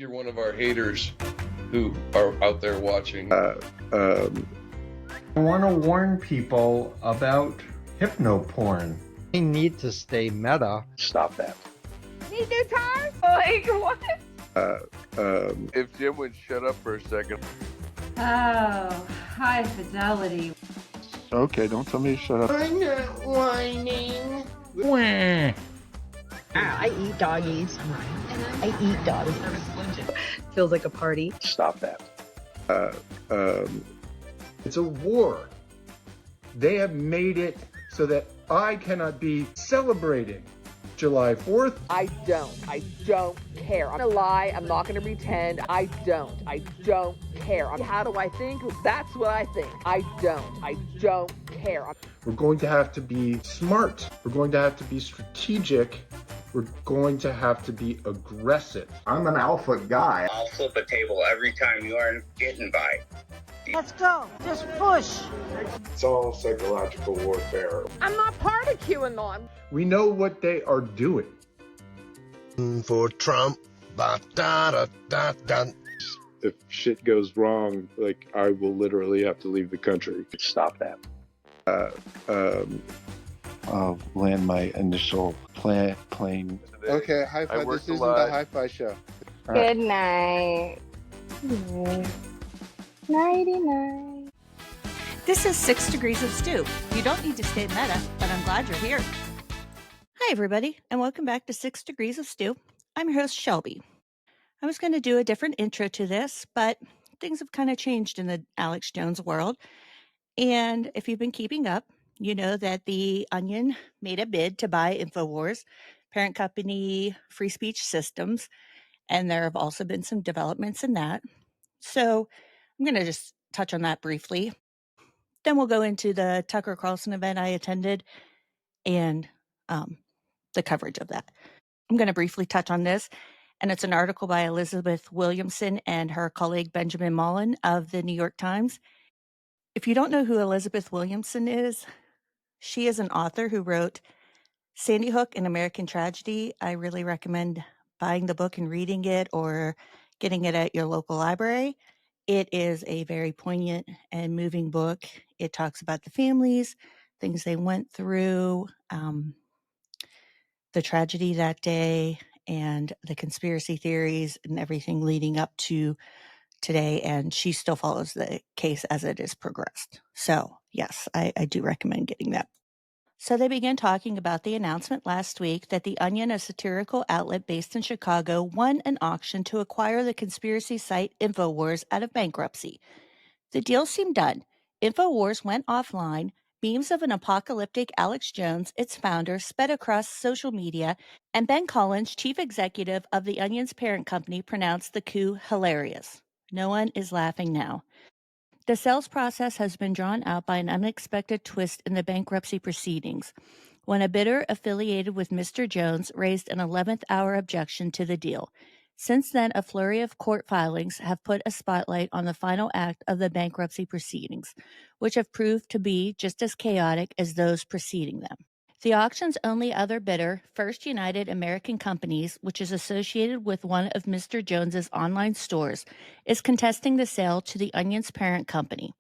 if you're one of our haters who are out there watching. I want to warn people about hypnoporn. We need to stay meta. Stop that. Need new tires? Like, what? If Jim would shut up for a second. Oh, high fidelity. Okay, don't tell me to shut up. I'm not whining. I eat doggies. I eat doggies. Feels like a party. Stop that. It's a war. They have made it so that I cannot be celebrating July 4th. I don't care. I'm gonna lie. I'm not gonna pretend. I don't care. How do I think? That's what I think. I don't care. We're going to have to be smart. We're going to have to be strategic. We're going to have to be aggressive. I'm an alpha guy. I'll flip a table every time you aren't getting by. Let's go. Just push. It's all psychological warfare. I'm not part of QAnon. We know what they are doing. For Trump. If shit goes wrong, like, I will literally have to leave the country. Stop that. I'll land my initial plane. Okay, hi-fi. This isn't the hi-fi show. Good night. Nighty-night. This is 6 Degrees of Stew. You don't need to stay meta, but I'm glad you're here. Hi, everybody, and welcome back to 6 Degrees of Stew. I'm your host, Shelby. I was going to do a different intro to this, but things have kind of changed in the Alex Jones world. And if you've been keeping up, you know that the Onion made a bid to buy Infowars, parent company Free Speech Systems, and there have also been some developments in that. So I'm going to just touch on that briefly. Then we'll go into the Tucker Carlson event I attended and the coverage of that. I'm going to briefly touch on this, and it's an article by Elizabeth Williamson and her colleague Benjamin Mullen of the New York Times. If you don't know who Elizabeth Williamson is, she is an author who wrote Sandy Hook, An American Tragedy. I really recommend buying the book and reading it or getting it at your local library. It is a very poignant and moving book. It talks about the families, things they went through, the tragedy that day, and the conspiracy theories and everything leading up to today. And she still follows the case as it is progressed. So yes, I do recommend getting that. So they began talking about the announcement last week that The Onion, a satirical outlet based in Chicago, won an auction to acquire the conspiracy site Infowars out of bankruptcy. The deal seemed done. Infowars went offline. Memes of an apocalyptic Alex Jones, its founder, sped across social media, and Ben Collins, chief executive of The Onion's parent company, pronounced the coup hilarious. No one is laughing now. The sales process has been drawn out by an unexpected twist in the bankruptcy proceedings, when a bidder affiliated with Mr. Jones raised an 11th hour objection to the deal. Since then, a flurry of court filings have put a spotlight on the final act of the bankruptcy proceedings, which have proved to be just as chaotic as those preceding them. The auction's only other bidder, First United American Companies, which is associated with one of Mr. Jones's online stores, is contesting the sale to the Onion's parent company.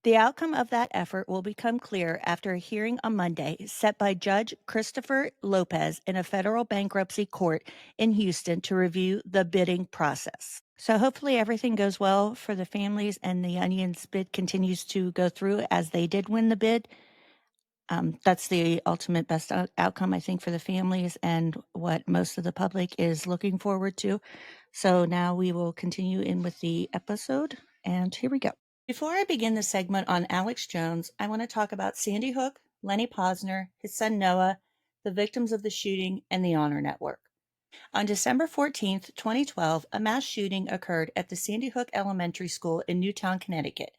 The outcome of that effort will become clear after a hearing on Monday set by Judge Christopher Lopez in a federal bankruptcy court in Houston to review the bidding process. So hopefully everything goes well for the families and the Onion's bid continues to go through as they did win the bid. That's the ultimate best outcome, I think, for the families and what most of the public is looking forward to. So now we will continue in with the episode, and here we go. Before I begin the segment on Alex Jones, I want to talk about Sandy Hook, Lenny Posner, his son Noah, the victims of the shooting, and the HONR Network. On December 14th, 2012, a mass shooting occurred at the Sandy Hook Elementary School in Newtown, Connecticut.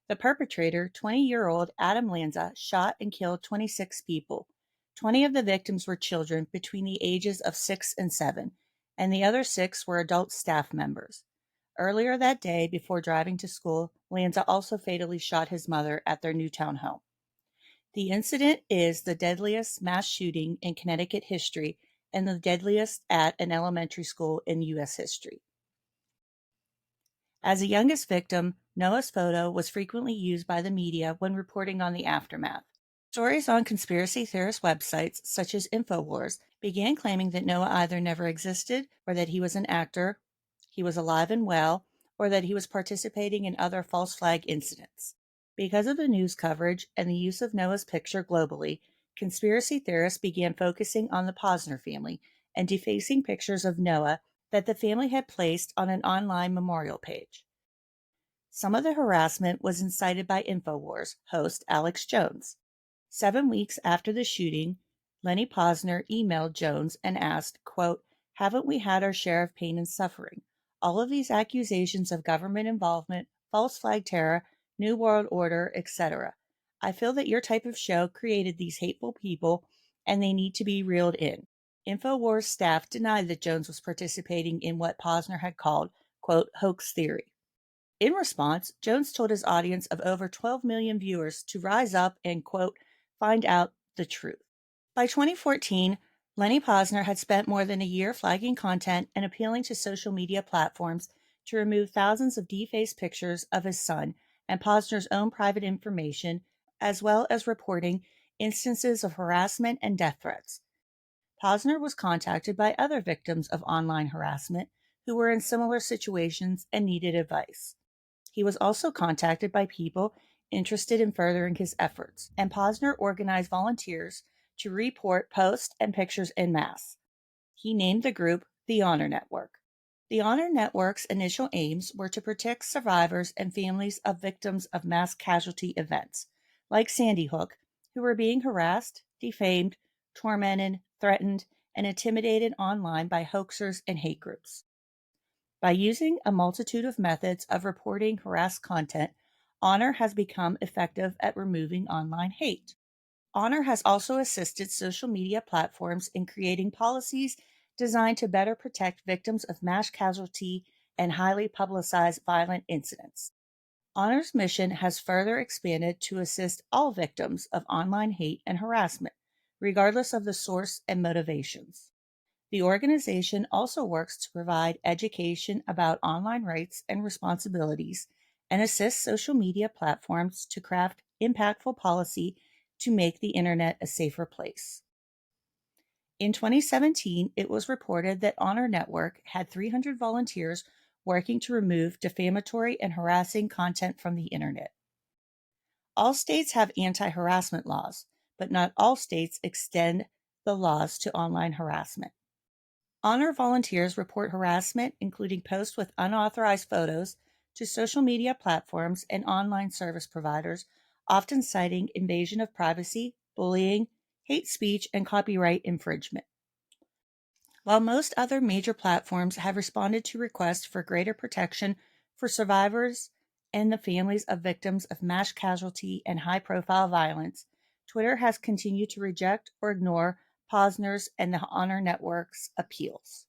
The perpetrator, 20-year-old Adam Lanza, shot and killed 26 people. 20 of the victims were children between the ages of 6 and 7, and the other 6 were adult staff members. Earlier that day, before driving to school, Lanza also fatally shot his mother at their Newtown home. The incident is the deadliest mass shooting in Connecticut history and the deadliest at an elementary school in U.S. history. As the youngest victim, Noah's photo was frequently used by the media when reporting on the aftermath. Stories on conspiracy theorist websites such as Infowars began claiming that Noah either never existed, or that he was an actor, he was alive and well, or that he was participating in other false flag incidents. Because of the news coverage and the use of Noah's picture globally, conspiracy theorists began focusing on the Posner family and defacing pictures of Noah that the family had placed on an online memorial page. Some of the harassment was incited by Infowars host Alex Jones. 7 weeks after the shooting, Lenny Posner emailed Jones and asked, quote, "Haven't we had our share of pain and suffering? All of these accusations of government involvement, false flag terror, New World Order, etc. I feel that your type of show created these hateful people and they need to be reeled in." Infowars staff denied that Jones was participating in what Posner had called, quote, hoax theory. In response, Jones told his audience of over 12 million viewers to rise up and, quote, find out the truth. By 2014, Lenny Posner had spent more than a year flagging content and appealing to social media platforms to remove thousands of defaced pictures of his son and Posner's own private information, as well as reporting instances of harassment and death threats. Posner was contacted by other victims of online harassment who were in similar situations and needed advice. He was also contacted by people interested in furthering his efforts, and Posner organized volunteers to report posts and pictures en masse. He named the group the HONR Network. The HONR Network's initial aims were to protect survivors and families of victims of mass casualty events, like Sandy Hook, who were being harassed, defamed, tormented, threatened, and intimidated online by hoaxers and hate groups. By using a multitude of methods of reporting harassed content, HONR has become effective at removing online hate. HONR has also assisted social media platforms in creating policies designed to better protect victims of mass casualty and highly publicized violent incidents. HONR's mission has further expanded to assist all victims of online hate and harassment, regardless of the source and motivations. The organization also works to provide education about online rights and responsibilities and assists social media platforms to craft impactful policy to make the internet a safer place. In 2017, it was reported that HONR Network had 300 volunteers working to remove defamatory and harassing content from the internet. All states have anti-harassment laws, but not all states extend the laws to online harassment. HONR volunteers report harassment, including posts with unauthorized photos, to social media platforms and online service providers, often citing invasion of privacy, bullying, hate speech, and copyright infringement. While most other major platforms have responded to requests for greater protection for survivors and the families of victims of mass casualty and high-profile violence, Twitter has continued to reject or ignore Posner's and the HONR Network's appeals.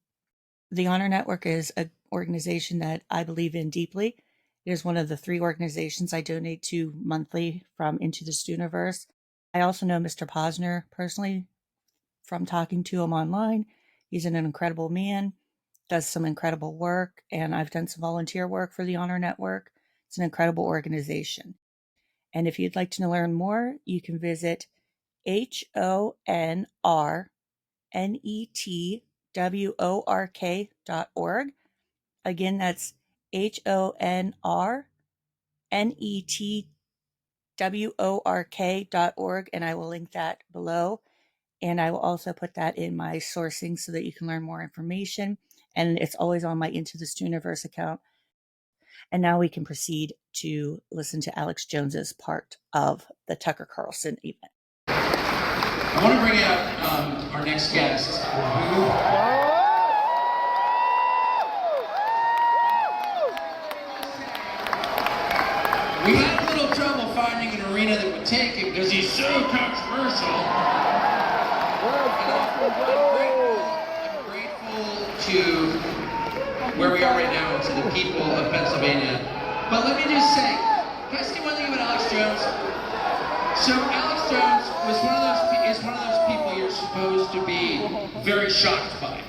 The HONR Network is an organization that I believe in deeply. It is one of the 3 organizations I donate to monthly from Into the Stooniverse. I also know Mr. Posner personally from talking to him online. He's an incredible man, does some incredible work, and I've done some volunteer work for the HONR Network. It's an incredible organization. And if you'd like to learn more, you can visit HONRNetwork.org. Again, that's HONRNetwork.org, and I will link that below. And I will also put that in my sourcing so that you can learn more information. And it's always on my Into the Stooniverse account. And now we can proceed to listen to Alex Jones's part of the Tucker Carlson event. I want to bring out our next guest. We had a little trouble finding an arena that would take him because he's so controversial. I'm grateful to where we are right now, to the people of Pennsylvania. But let me just say, can I say one thing about Alex Jones? So Alex Jones is one of those people you're supposed to be very shocked by.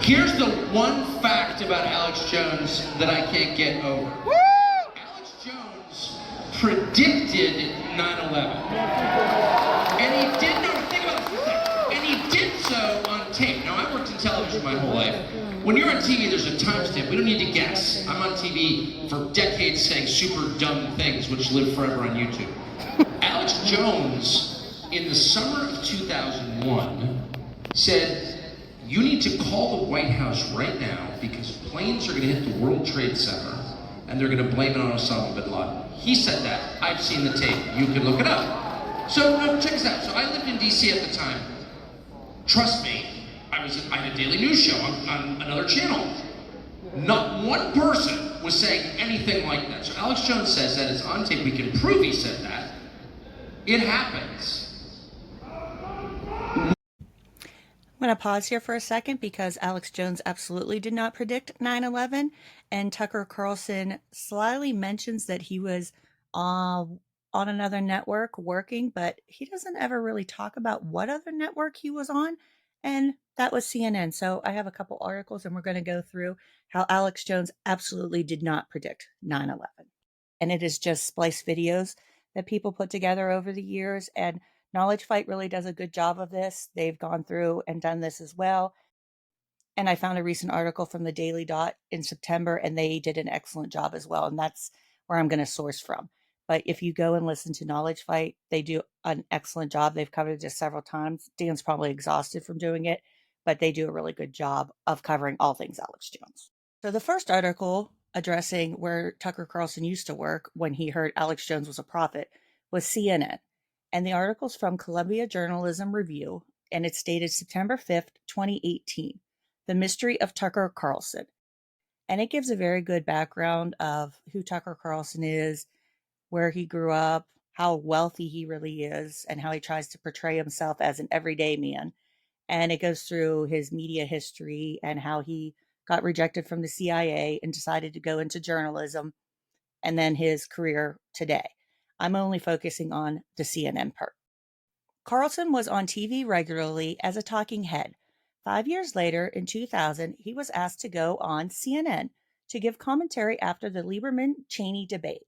Here's the one fact about Alex Jones that I can't get over. Woo! Alex Jones predicted 9/11. And he did not think about this. And he did so on tape. Now, I worked in television my whole life. When you're on TV, there's a timestamp. We don't need to guess. I'm on TV for decades saying super dumb things, which live forever on YouTube. Alex Jones, in the summer of 2001, said, you need to call the White House right now because planes are going to hit the World Trade Center and they're going to blame it on Osama bin Laden. He said that. I've seen the tape. You can look it up. So check this out. So I lived in DC at the time. Trust me, I had a daily news show on another channel. Not one person was saying anything like that. So Alex Jones says that it's on tape. We can prove he said that. It happens. I'm going to pause here for a second because Alex Jones absolutely did not predict 9/11, and Tucker Carlson slyly mentions that he was on another network working, but he doesn't ever really talk about what other network he was on, and that was CNN. So I have a couple articles, and we're going to go through how Alex Jones absolutely did not predict 9/11. And it is just spliced videos that people put together over the years, and Knowledge Fight really does a good job of this. They've gone through and done this as well. And I found a recent article from the Daily Dot in September, and they did an excellent job as well. And that's where I'm going to source from. But if you go and listen to Knowledge Fight, they do an excellent job. They've covered this several times. Dan's probably exhausted from doing it, but they do a really good job of covering all things Alex Jones. So the first article addressing where Tucker Carlson used to work when he heard Alex Jones was a prophet was CNN. And the article's from Columbia Journalism Review, and it's dated September 5th, 2018, The Mystery of Tucker Carlson. And it gives a very good background of who Tucker Carlson is, where he grew up, how wealthy he really is, and how he tries to portray himself as an everyday man. And it goes through his media history and how he got rejected from the CIA and decided to go into journalism, and then his career today. I'm only focusing on the CNN part. Carlson was on TV regularly as a talking head. 5 years later, in 2000, he was asked to go on CNN to give commentary after the Lieberman-Cheney debate.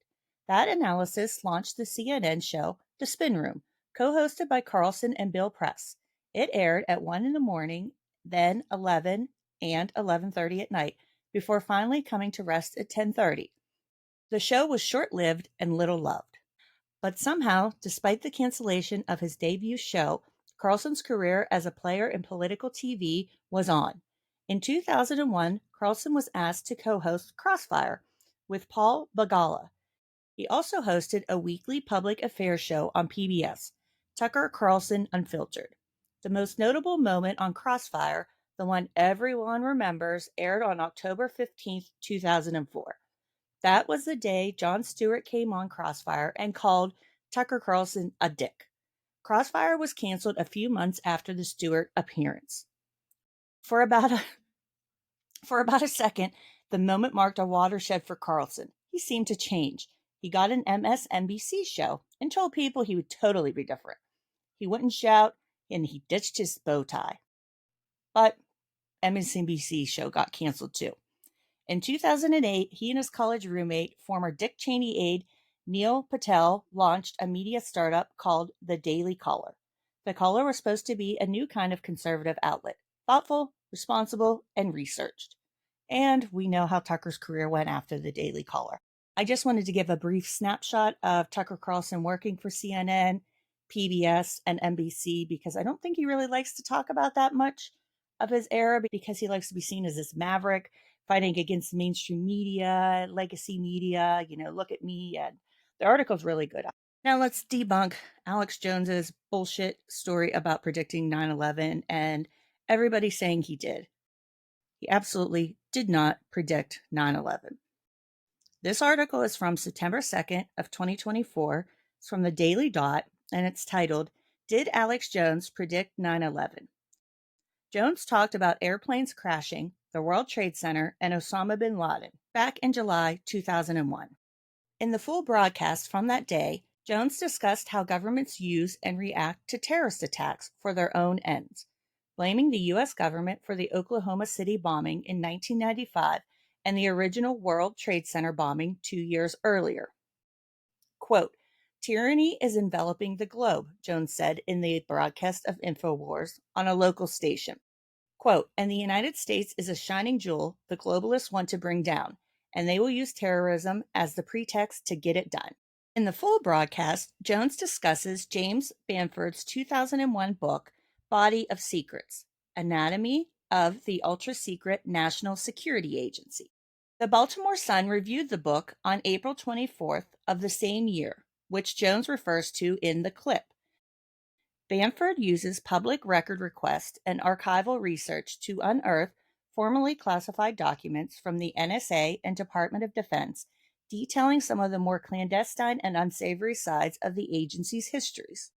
That analysis launched the CNN show The Spin Room, co-hosted by Carlson and Bill Press. It aired at 1 in the morning, then 11 and 11:30 at night, before finally coming to rest at 10:30. The show was short-lived and little loved. But somehow, despite the cancellation of his debut show, Carlson's career as a player in political TV was on. In 2001, Carlson was asked to co-host Crossfire with Paul Begala. He also hosted a weekly public affairs show on PBS, Tucker Carlson Unfiltered. The most notable moment on Crossfire, the one everyone remembers, aired on October 15th, 2004. That was the day Jon Stewart came on Crossfire and called Tucker Carlson a dick. Crossfire was canceled a few months after the Stewart appearance. For about a second, the moment marked a watershed for Carlson. He seemed to change. He got an MSNBC show and told people he would totally be different. He wouldn't shout, and he ditched his bow tie. But MSNBC show got canceled too. In 2008, he and his college roommate, former Dick Cheney aide Neil Patel, launched a media startup called The Daily Caller. The Caller was supposed to be a new kind of conservative outlet, thoughtful, responsible, and researched. And we know how Tucker's career went after The Daily Caller. I just wanted to give a brief snapshot of Tucker Carlson working for CNN, PBS, and NBC because I don't think he really likes to talk about that much of his era because he likes to be seen as this maverick fighting against mainstream media, legacy media, look at me. And the article's really good. Now let's debunk Alex Jones's bullshit story about predicting 9/11 and everybody saying he did. He absolutely did not predict 9/11. This article is from September 2nd of 2024. It's from the Daily Dot, and it's titled, Did Alex Jones Predict 9/11? Jones talked about airplanes crashing, the World Trade Center, and Osama bin Laden back in July 2001. In the full broadcast from that day, Jones discussed how governments use and react to terrorist attacks for their own ends. blaming the U.S. government for the Oklahoma City bombing in 1995 and the original World Trade Center bombing 2 years earlier. Quote, "Tyranny is enveloping the globe," Jones said in the broadcast of Infowars on a local station. Quote, "And the United States is a shining jewel the globalists want to bring down, and they will use terrorism as the pretext to get it done." In the full broadcast, Jones discusses James Bamford's 2001 book, Body of Secrets, Anatomy of the Ultra-Secret National Security Agency. The Baltimore Sun reviewed the book on April 24th of the same year, which Jones refers to in the clip. Bamford uses public record requests and archival research to unearth formally classified documents from the NSA and Department of Defense, detailing some of the more clandestine and unsavory sides of the agency's histories.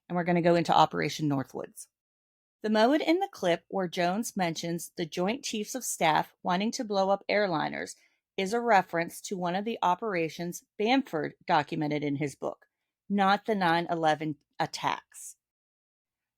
And we're going to go into Operation Northwoods. The moment in the clip where Jones mentions the Joint Chiefs of Staff wanting to blow up airliners is a reference to one of the operations Bamford documented in his book, not the 9/11 attacks.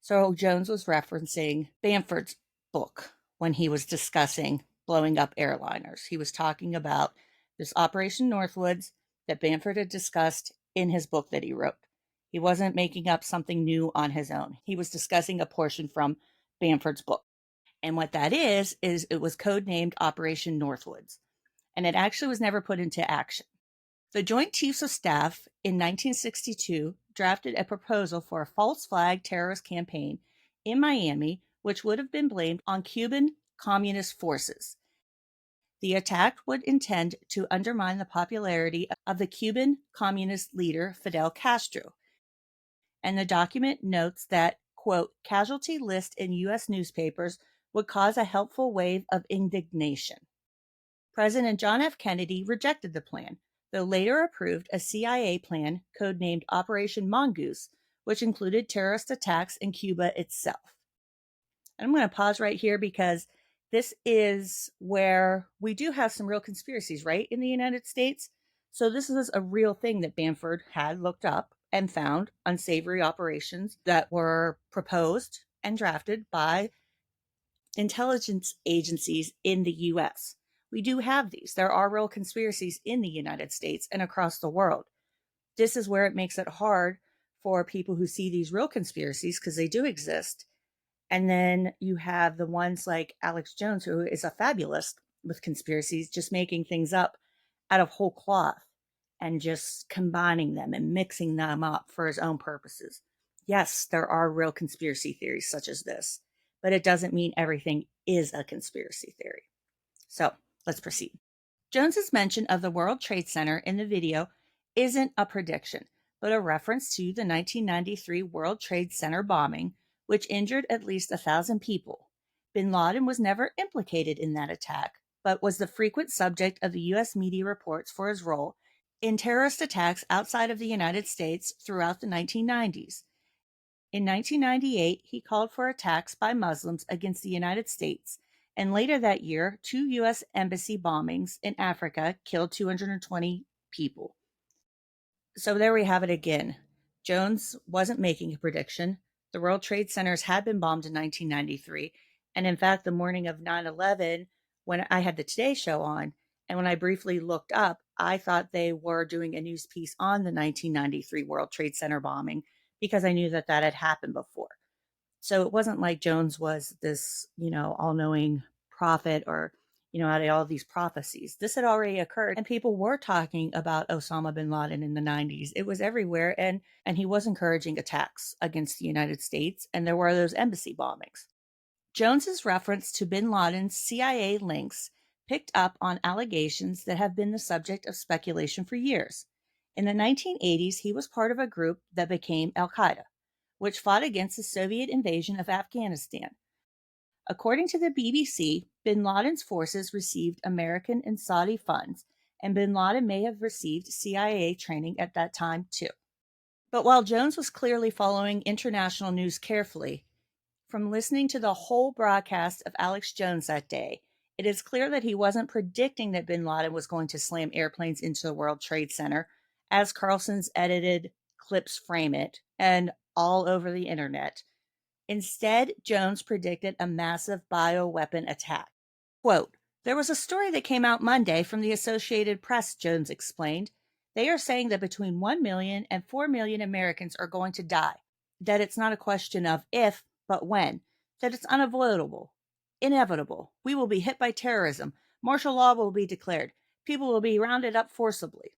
So Jones was referencing Bamford's book when he was discussing blowing up airliners. He was talking about this Operation Northwoods that Bamford had discussed in his book that he wrote. He wasn't making up something new on his own. He was discussing a portion from Bamford's book. And what that is it was codenamed Operation Northwoods. And it actually was never put into action. The Joint Chiefs of Staff in 1962 drafted a proposal for a false flag terrorist campaign in Miami, which would have been blamed on Cuban communist forces. The attack would intend to undermine the popularity of the Cuban communist leader Fidel Castro. And the document notes that, quote, "casualty list in U.S. newspapers would cause a helpful wave of indignation." President John F. Kennedy rejected the plan, though later approved a CIA plan codenamed Operation Mongoose, which included terrorist attacks in Cuba itself. And I'm going to pause right here because this is where we do have some real conspiracies, right, in the United States. So this is a real thing that Bamford had looked up and found unsavory operations that were proposed and drafted by intelligence agencies in the U.S. We do have these. There are real conspiracies in the United States and across the world. This is where it makes it hard for people who see these real conspiracies, because they do exist. And then you have the ones like Alex Jones, who is a fabulist with conspiracies, just making things up out of whole cloth and just combining them and mixing them up for his own purposes. Yes, there are real conspiracy theories such as this, but it doesn't mean everything is a conspiracy theory. So let's proceed. Jones's mention of the World Trade Center in the video isn't a prediction, but a reference to the 1993 World Trade Center bombing, which injured at least 1,000 people. Bin Laden was never implicated in that attack, but was the frequent subject of the U.S. media reports for his role in terrorist attacks outside of the United States throughout the 1990s. In 1998, he called for attacks by Muslims against the United States, and later that year, 2 U.S. embassy bombings in Africa killed 220 people. So there we have it again. Jones wasn't making a prediction. The World Trade Centers had been bombed in 1993, and in fact, the morning of 9/11, when I had the Today Show on, and when I briefly looked up, I thought they were doing a news piece on the 1993 World Trade Center bombing because I knew that that had happened before. So it wasn't like Jones was this, all-knowing prophet or, had all these prophecies. This had already occurred, and people were talking about Osama bin Laden in the 90s. It was everywhere, and he was encouraging attacks against the United States, and there were those embassy bombings. Jones's reference to bin Laden's CIA links picked up on allegations that have been the subject of speculation for years. In the 1980s, he was part of a group that became Al-Qaeda, which fought against the Soviet invasion of Afghanistan. According to the BBC, bin Laden's forces received American and Saudi funds, and bin Laden may have received CIA training at that time too. But while Jones was clearly following international news carefully, from listening to the whole broadcast of Alex Jones that day, it is clear that he wasn't predicting that bin Laden was going to slam airplanes into the World Trade Center, as Carlson's edited clips frame it, and all over the internet. Instead, Jones predicted a massive bioweapon attack. Quote, "There was a story that came out Monday from the Associated Press," Jones explained. "They are saying that between 1 million and 4 million Americans are going to die, that it's not a question of if, but when, that it's unavoidable, inevitable. We will be hit by terrorism. Martial law will be declared. People will be rounded up forcibly."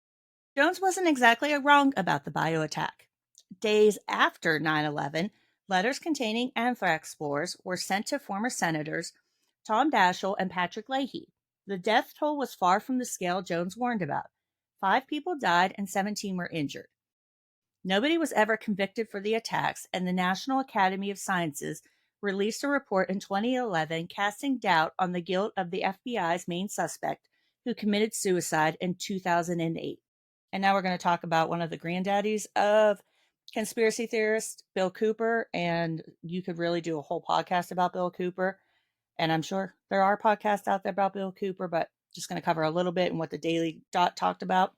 Jones wasn't exactly wrong about the bio attack. Days after 9/11, letters containing anthrax spores were sent to former senators Tom Daschle and Patrick Leahy. The death toll was far from the scale Jones warned about. 5 people died and 17 were injured. Nobody was ever convicted for the attacks, and the National Academy of Sciences released a report in 2011 casting doubt on the guilt of the FBI's main suspect, who committed suicide in 2008. And now we're going to talk about one of the granddaddies of conspiracy theorists, Bill Cooper, and you could really do a whole podcast about Bill Cooper. And I'm sure there are podcasts out there about Bill Cooper, but just going to cover a little bit and what the Daily Dot talked about.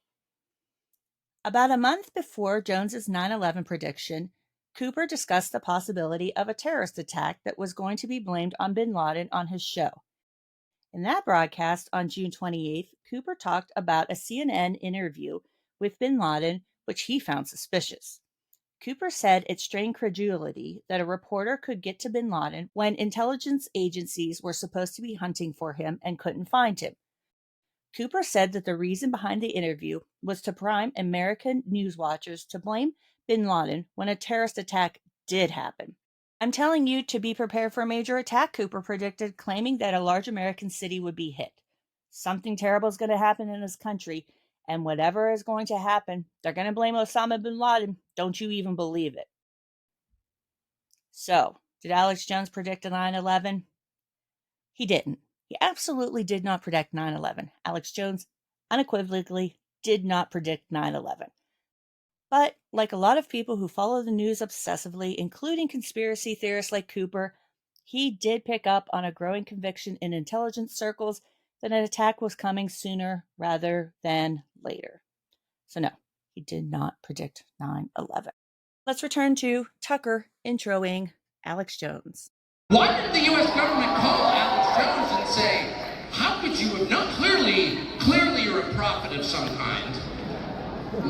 About a month before Jones's 9/11 prediction, Cooper discussed the possibility of a terrorist attack that was going to be blamed on bin Laden on his show. In that broadcast on June 28th, Cooper talked about a CNN interview with bin Laden, which he found suspicious. Cooper said it strained credulity that a reporter could get to bin Laden when intelligence agencies were supposed to be hunting for him and couldn't find him. Cooper said that the reason behind the interview was to prime American news watchers to blame bin Laden when a terrorist attack did happen. "I'm telling you to be prepared for a major attack," Cooper predicted, claiming that a large American city would be hit. "Something terrible is going to happen in this country, and whatever is going to happen, they're going to blame Osama bin Laden. Don't you even believe it." So, did Alex Jones predict 9/11? He didn't. He absolutely did not predict 9/11. Alex Jones unequivocally did not predict 9/11. But, like a lot of people who follow the news obsessively, including conspiracy theorists like Cooper, he did pick up on a growing conviction in intelligence circles that an attack was coming sooner rather than later. So no, he did not predict 9/11. Let's return to Tucker introing Alex Jones. Why did the U.S. government call Alex Jones and say, "How could you have not clearly you're a prophet of some kind.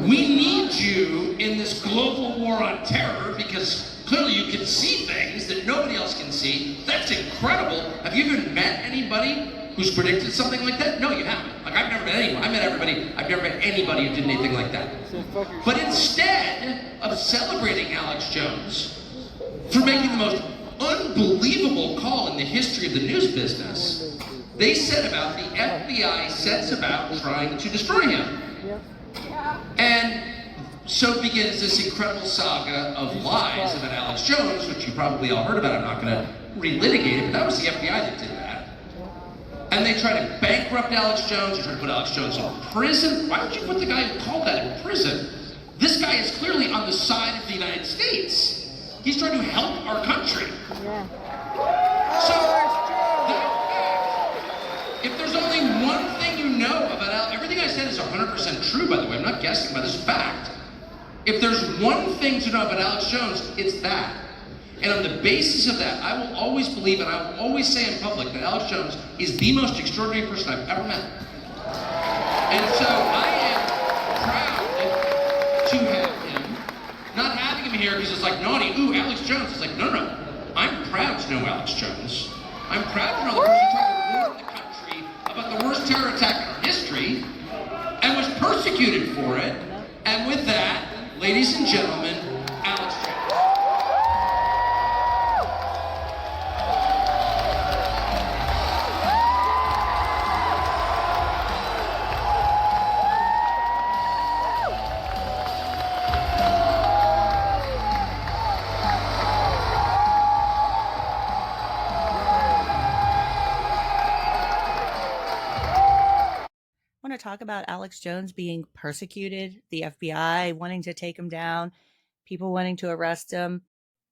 We need you in this global war on terror because clearly you can see things that nobody else can see. That's incredible. Have you even met anybody who's predicted something like that?" No, you haven't. Like, I've never met anyone. I met everybody. I've never met anybody who did anything like that. But instead of celebrating Alex Jones for making the most unbelievable call in the history of the news business, they said about the FBI sets about trying to destroy him. And so begins this incredible saga of lies about Alex Jones, which you probably all heard about. I'm not going to relitigate it, but that was the FBI that did that. And they tried to bankrupt Alex Jones. They tried to put Alex Jones in prison. Why would you put the guy who called that in prison? This guy is clearly on the side of the United States. He's trying to help our country. So, if there's only one thing you know about Alex, everything I said is 100% true, by the way. I'm not guessing by this fact. If there's one thing to know about Alex Jones, it's that. And on the basis of that, I will always believe, and I will always say in public, that Alex Jones is the most extraordinary person I've ever met. And so I am proud to have him. Not having him here because it's like naughty, ooh, Alex Jones. It's like, no. I'm proud to know Alex Jones. I'm proud to know the person trying to warn the country about the worst terror attack in our history and was persecuted for it. And with that, ladies and gentlemen, Alex Jones. Talk about Alex Jones being persecuted, the FBI wanting to take him down, people wanting to arrest him.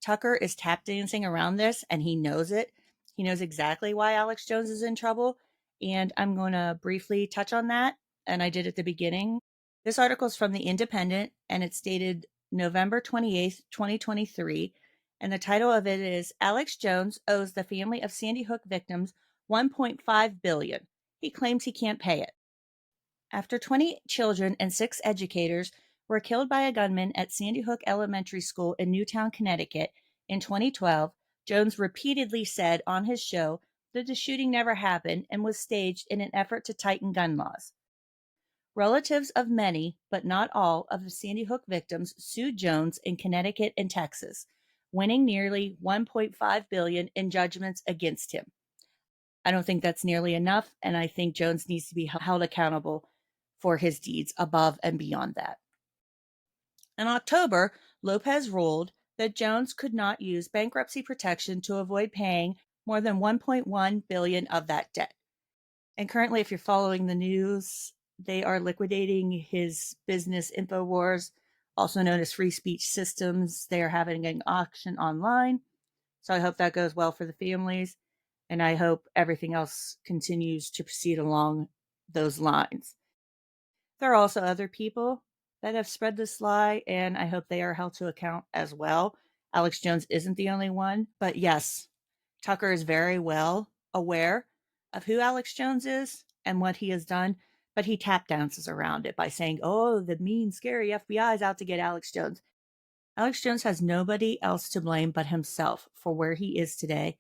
Tucker is tap dancing around this, and he knows it. He knows exactly why Alex Jones is in trouble, and I'm going to briefly touch on that, and I did at the beginning. This article is from The Independent, and it's dated November 28th, 2023, And the title of it is Alex Jones owes the family of Sandy Hook victims $1.5 billion. He claims he can't pay it. After 20 children and 6 educators were killed by a gunman at Sandy Hook Elementary School in Newtown, Connecticut in 2012, Jones repeatedly said on his show that the shooting never happened and was staged in an effort to tighten gun laws. Relatives of many, but not all, of the Sandy Hook victims sued Jones in Connecticut and Texas, winning nearly $1.5 billion in judgments against him. I don't think that's nearly enough, and I think Jones needs to be held accountable for his deeds above and beyond that. In October, Lopez ruled that Jones could not use bankruptcy protection to avoid paying more than $1.1 billion of that debt. And currently, if you're following the news, they are liquidating his business Infowars, also known as Free Speech Systems. They are having an auction online. So I hope that goes well for the families. And I hope everything else continues to proceed along those lines. There are also other people that have spread this lie, and I hope they are held to account as well. Alex Jones isn't the only one, but yes, Tucker is very well aware of who Alex Jones is and what he has done, but he tap dances around it by saying, oh, the mean, scary FBI is out to get Alex Jones. Alex Jones has nobody else to blame but himself for where he is today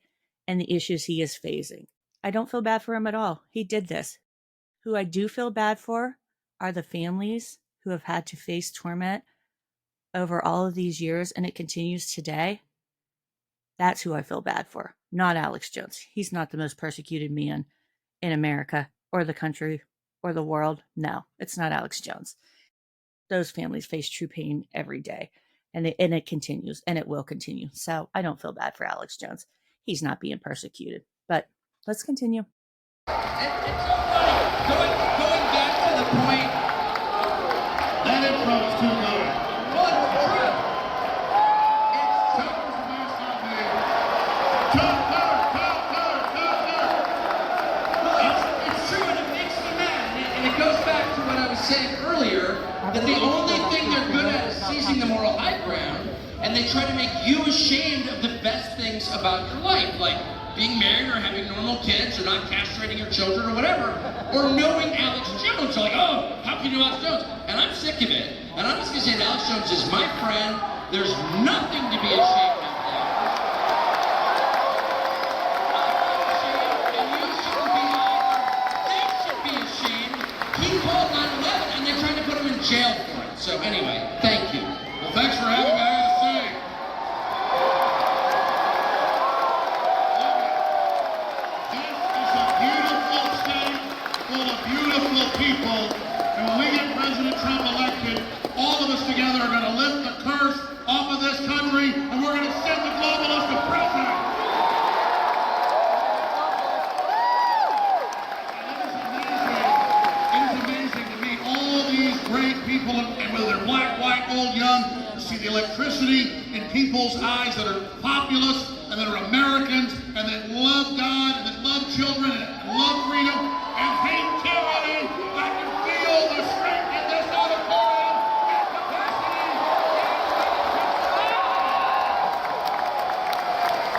and the issues he is facing. I don't feel bad for him at all. He did this. Who I do feel bad for are the families who have had to face torment over all of these years, and it continues today. That's who I feel bad for, not Alex Jones. He's not the most persecuted man in America or the country or the world. No, it's not Alex Jones. Those families face true pain every day, and it continues, and it will continue. So I don't feel bad for Alex Jones. He's not being persecuted. But let's continue. It's so funny. Going back to the point that it Trump's too good. What's true? It's Tucker's best idea. Tucker. It's true, and it makes me mad. And it goes back to what I was saying earlier, that the only thing they're good at is seizing the moral high ground, and they try to make you ashamed of the best things about your life, like being married or having normal kids or not castrating your children or whatever, or knowing Alex Jones. Like, oh, how can you know Alex Jones? And I'm sick of it. And I'm just going to say that Alex Jones is my friend. There's nothing to be ashamed of there. And you shouldn't be either. They should be ashamed. He called 9/11 and they tried to put him in jail for it. So anyway, thank you. Well, thanks for having me. I gotta say. People, and when we get President Trump elected, all of us together are going to lift the curse off of this country, and we're going to send the globalists to prison. It is amazing to meet all these great people, and whether they're black, white, old, young, to see the electricity in people's eyes that are populous, and that are Americans, and that love God, and that love children, and love freedom, and hate tyranny. I can feel the strength in this auditorium and capacity.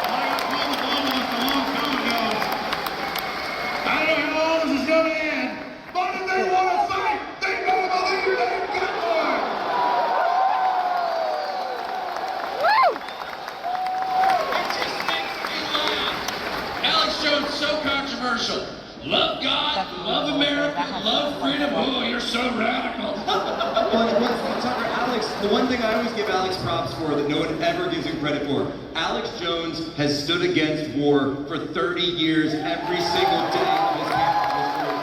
I got told the globalists a long time ago, I don't know how all this is going to end, but if they want to fight, they better believe they've got one. Woo! It just makes me laugh. Alex Jones, so controversial. Love God, love America, love freedom. Oh, you're so radical. Tucker, Alex, the one thing I always give Alex props for that no one ever gives him credit for, Alex Jones has stood against war for 30 years every single day of his history.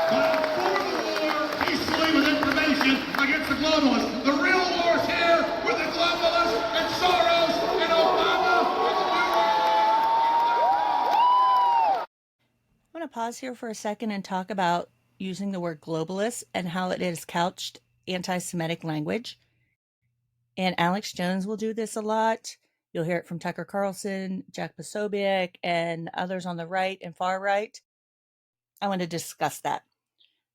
But I'm for the war peacefully with information against the globalists. The real war's here with the globalists and Soros and Obama and the New World. I'm going to pause here for a second and talk about using the word globalist and how it is couched anti-Semitic language. And Alex Jones will do this a lot. You'll hear it from Tucker Carlson, Jack Posobiec, and others on the right and far right. I want to discuss that.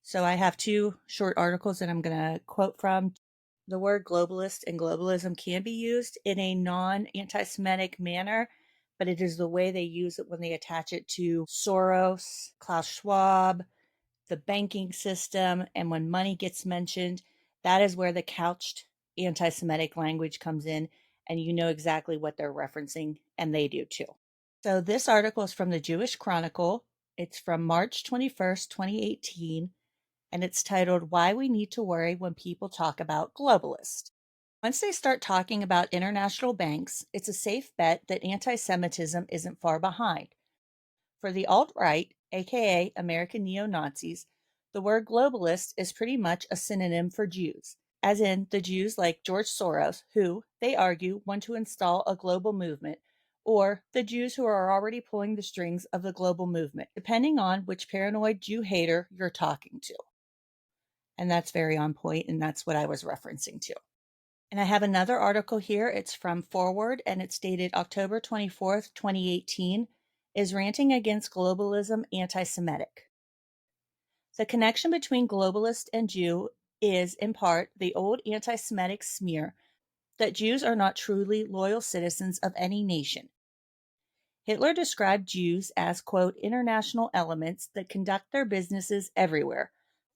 So I have 2 short articles that I'm going to quote from. The word globalist and globalism can be used in a non-anti-Semitic manner, but it is the way they use it when they attach it to Soros, Klaus Schwab, the banking system, and when money gets mentioned, that is where the couched anti-Semitic language comes in, and you know exactly what they're referencing, and they do too. So this article is from the Jewish Chronicle. It's from March 21st, 2018, and it's titled, Why We Need to Worry When People Talk About Globalists. Once they start talking about international banks, it's a safe bet that anti-Semitism isn't far behind. For the alt-right, aka American neo-Nazis, the word globalist is pretty much a synonym for Jews, as in the Jews like George Soros, who, they argue, want to install a global movement, or the Jews who are already pulling the strings of the global movement, depending on which paranoid Jew hater you're talking to. And that's very on point, and that's what I was referencing to. And I have another article here. It's from Forward, and it's dated October 24th, 2018, is ranting against globalism anti-Semitic. The connection between globalist and Jew is, in part, the old anti-Semitic smear that Jews are not truly loyal citizens of any nation. Hitler described Jews as, quote, international elements that conduct their businesses everywhere,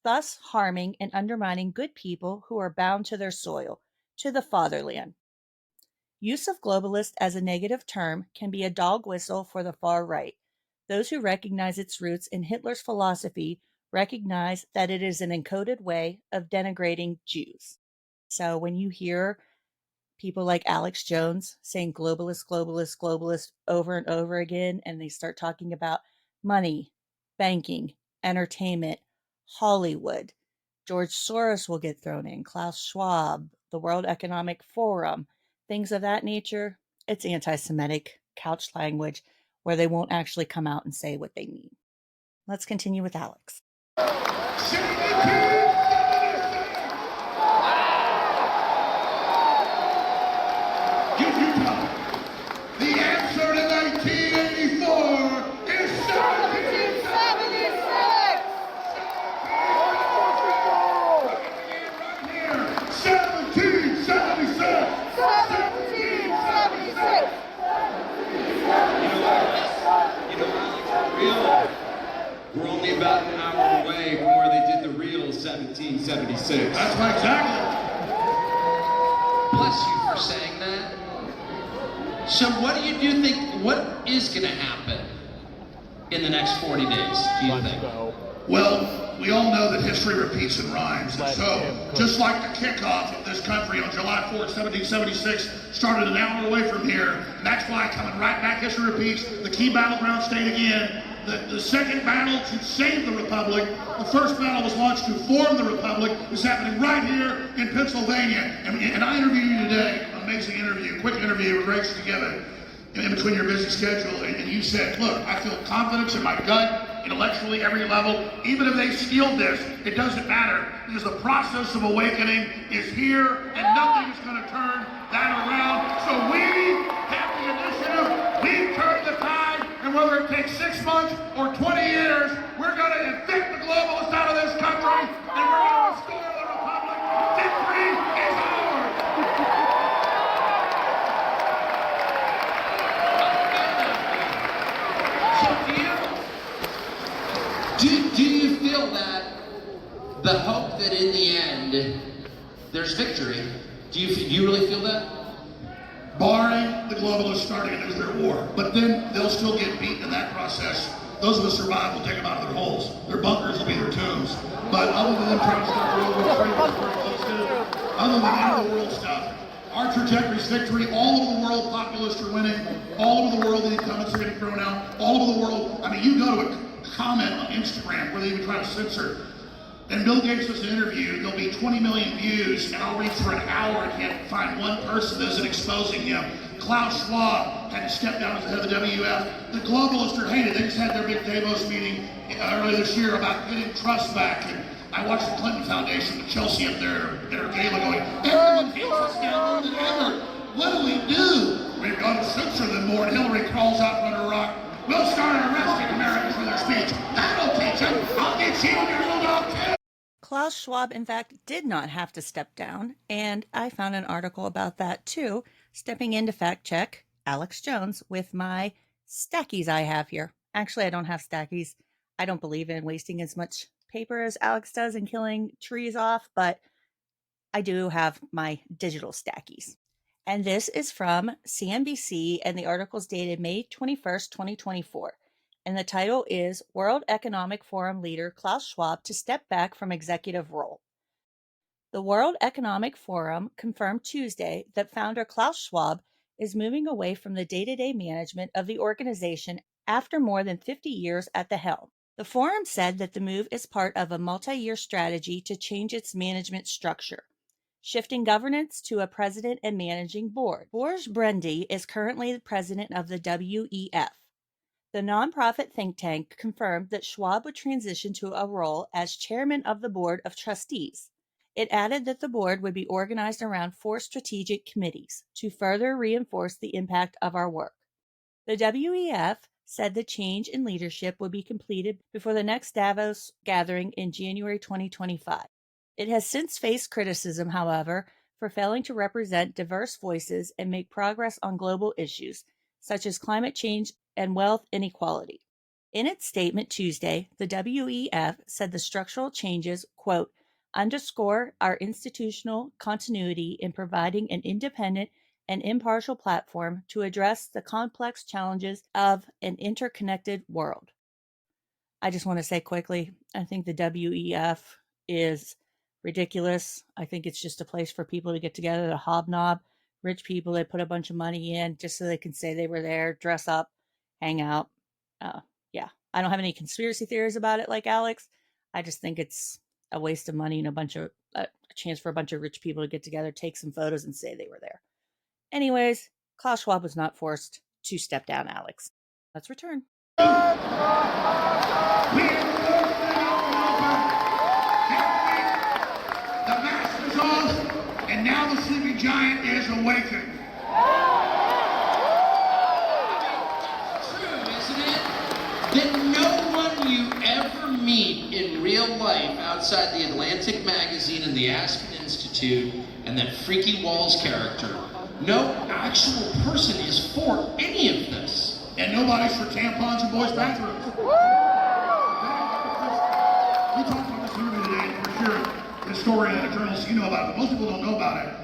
thus harming and undermining good people who are bound to their soil, to the fatherland. Use of globalist as a negative term can be a dog whistle for the far right. Those who recognize its roots in Hitler's philosophy recognize that it is an encoded way of denigrating Jews. So when you hear people like Alex Jones saying globalist, globalist, globalist over and over again, and they start talking about money, banking, entertainment, Hollywood, George Soros will get thrown in, Klaus Schwab, the World Economic Forum, things of that nature. It's anti-Semitic couched language where they won't actually come out and say what they mean. Let's continue with Alex. The answer to 1984 is 1776! 1776! We're only about an hour away from where they did the real 1776. That's right, exactly. Bless you for saying that. So what do you think, what is going to happen in the next 40 days, do you think? Well, we all know that history repeats and rhymes. And so, just like the kickoff of this country on July 4th, 1776, started an hour away from here, and that's why coming right back, history repeats, the key battleground stayed again. The second battle to save the Republic, the first battle was launched to form the Republic, is happening right here in Pennsylvania. And I interviewed you today, amazing interview, quick interview with Rachel together, in between your busy schedule, and you said, look, I feel confidence in my gut, intellectually, every level. Even if they steal this, it doesn't matter, because the process of awakening is here, and nothing is going to turn that around. So we have the initiative, we turn the tide, and whether it takes 6 months or 20 years, we're going to evict the globalists out of this country, and we're going to restore the Republic. Victory is ours! Do you feel that the hope that in the end there's victory? Do you really feel that? Barring the globalists starting a nuclear war, but then they'll still get beaten in that process. Those of us survive will take them out of their holes. Their bunkers will be their tombs. But other than them trying to start World War III, other than end of the world stuff, our trajectory is victory. All over the world, populists are winning. All over the world, the incumbents are getting thrown out. All over the world, I mean, you go to a comment on Instagram where they even try to censor. And Bill Gates does an interview, there'll be 20 million views, and I'll read for an hour and can't find one person that isn't exposing him. Klaus Schwab had to step down as the head of the WF. The globalists are hated. They just had their big Davos meeting earlier this year about getting trust back. And I watched the Clinton Foundation with Chelsea up there at her gala going, everyone hates us now more than ever. What do we do? We've got to censor them more, and Hillary crawls out from under a rock. We'll start arresting Americans for their speech. That'll teach them. I'll get you and your little dog too. Klaus Schwab, in fact, did not have to step down, and I found an article about that too, stepping in to fact check Alex Jones with my stackies I have here. Actually, I don't have stackies. I don't believe in wasting as much paper as Alex does and killing trees off, but I do have my digital stackies. And this is from CNBC, and the article is dated May 21st, 2024. And the title is World Economic Forum Leader Klaus Schwab to Step Back from Executive Role. The World Economic Forum confirmed Tuesday that founder Klaus Schwab is moving away from the day-to-day management of the organization after more than 50 years at the helm. The forum said that the move is part of a multi-year strategy to change its management structure, shifting governance to a president and managing board. Boris Brendy is currently the president of the WEF. The nonprofit think tank confirmed that Schwab would transition to a role as chairman of the board of trustees. It added that the board would be organized around 4 strategic committees to further reinforce the impact of our work. The WEF said the change in leadership would be completed before the next Davos gathering in January 2025. It has since faced criticism, however, for failing to represent diverse voices and make progress on global issues, such as climate change and wealth inequality. In its statement Tuesday, the WEF said the structural changes, quote, underscore our institutional continuity in providing an independent and impartial platform to address the complex challenges of an interconnected world. I just want to say quickly, I think the WEF is ridiculous. I think it's just a place for people to get together to hobnob. Rich people, they put a bunch of money in just so they can say they were there, dress up, hang out. Yeah, I don't have any conspiracy theories about it like Alex. I just think it's a waste of money and a chance for a bunch of rich people to get together, take some photos, and say they were there. Anyways, Klaus Schwab was not forced to step down, Alex. Let's return. And now the sleeping giant is awakened. True, isn't it? That no one you ever meet in real life outside the Atlantic magazine and the Aspen Institute and that Freaky Walls character, no actual person is for any of this. And nobody's for tampons in boys' bathrooms. We talked about this earlier today, and we're hearing the historian and a journalist, you know about it, but most people don't know about it.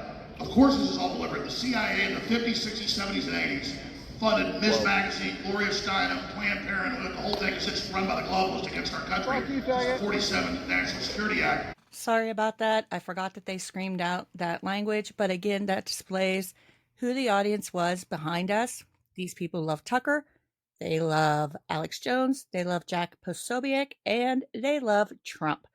Of course this is all deliberate. The CIA in the 50s, 60s, 70s, and 80s funded Ms. Magazine, Gloria Steinem, Planned Parenthood, the whole thing is it's run by the globalists against our country. It's the 47th National Security Act. Sorry about that. I forgot that they screamed out that language, but again, that displays who the audience was behind us. These people love Tucker, they love Alex Jones, they love Jack Posobiec, and they love Trump.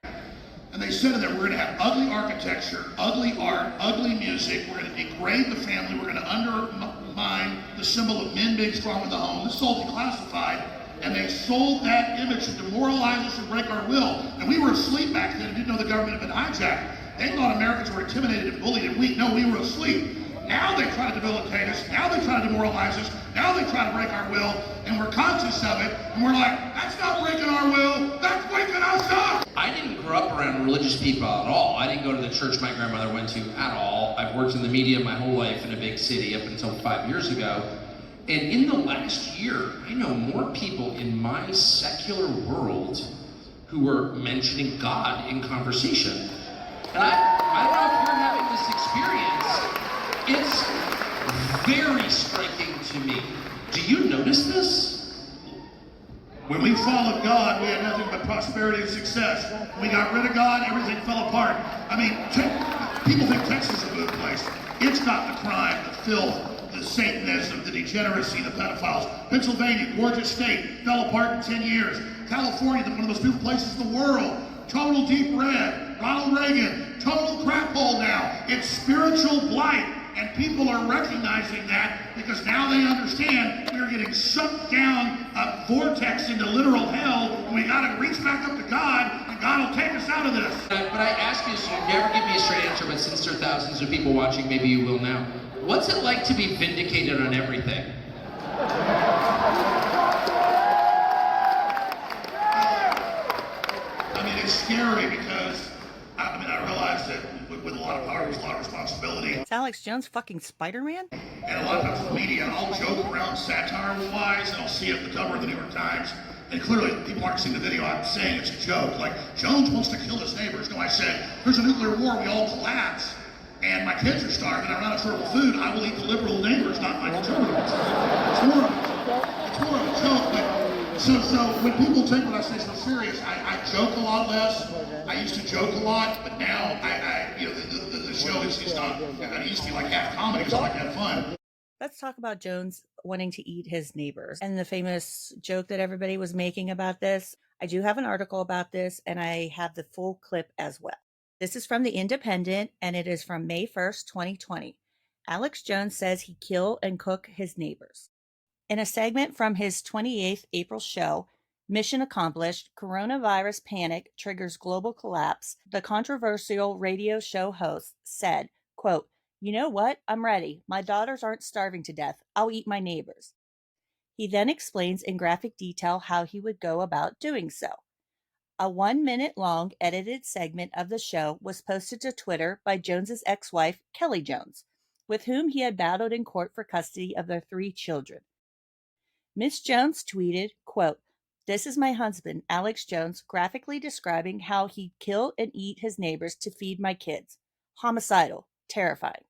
And they said that we're going to have ugly architecture, ugly art, ugly music. We're going to degrade the family. We're going to undermine the symbol of men being strong in the home. This is all declassified. And they sold that image to demoralize us and break our will. And we were asleep back then and didn't know the government had been hijacked. They thought Americans were intimidated and bullied and weak. No, we were asleep. Now they try to debilitate us. Now they try to demoralize us. Now they try to break our will. And we're conscious of it. And we're like, that's not breaking our will. That's waking us up. I didn't grow up around religious people at all. I didn't go to the church my grandmother went to at all. I've worked in the media my whole life in a big city up until 5 years ago. And in the last year, I know more people in my secular world who were mentioning God in conversation. And I don't know if you're having this experience. It's very striking to me. Do you notice this? When we followed God, we had nothing but prosperity and success. When we got rid of God, everything fell apart. I mean, people think Texas is a good place. It's got the crime, the filth, the Satanism, the degeneracy, the pedophiles. Pennsylvania, gorgeous state, fell apart in 10 years. California, one of the most beautiful places in the world. Total deep red. Ronald Reagan, total crap hole now. It's spiritual blight. And people are recognizing that because now they understand we're getting sucked down a vortex into literal hell, and we got to reach back up to God, and God will take us out of this. But I ask you, so you never give me a straight answer, but since there are thousands of people watching, maybe you will now. What's it like to be vindicated on everything? I mean, it's scary because I realize that with a lot of power, there's a lot of responsibility. It's Alex Jones fucking Spider-Man? And a lot of times with the media, I'll joke around satire-wise, and I'll see it at the cover of the New York Times. And clearly, people aren't seeing the video. I'm saying it's a joke. Like, Jones wants to kill his neighbors. No, I said, there's a nuclear war, we all collapse. And my kids are starving, I'm not short of food. I will eat the liberal neighbors, not my conservatives. It's more of a joke, but so when people take what I say so serious, I joke a lot less. I used to joke a lot, but now the show is not. It used to be like half comedy, because I like to have fun. Let's talk about Jones wanting to eat his neighbors and the famous joke that everybody was making about this. I do have an article about this, and I have the full clip as well. This is from The Independent, and it is from May 1st, 2020. Alex Jones says he kill and cook his neighbors. In a segment from his 28th April show, Mission Accomplished, Coronavirus Panic Triggers Global Collapse, the controversial radio show host said, quote, "You know what? I'm ready. My daughters aren't starving to death. I'll eat my neighbors." He then explains in graphic detail how he would go about doing so. A 1-minute long edited segment of the show was posted to Twitter by Jones's ex-wife, Kelly Jones, with whom he had battled in court for custody of their 3 children. Miss Jones tweeted, quote, "This is my husband, Alex Jones, graphically describing how he'd kill and eat his neighbors to feed my kids. Homicidal, terrifying.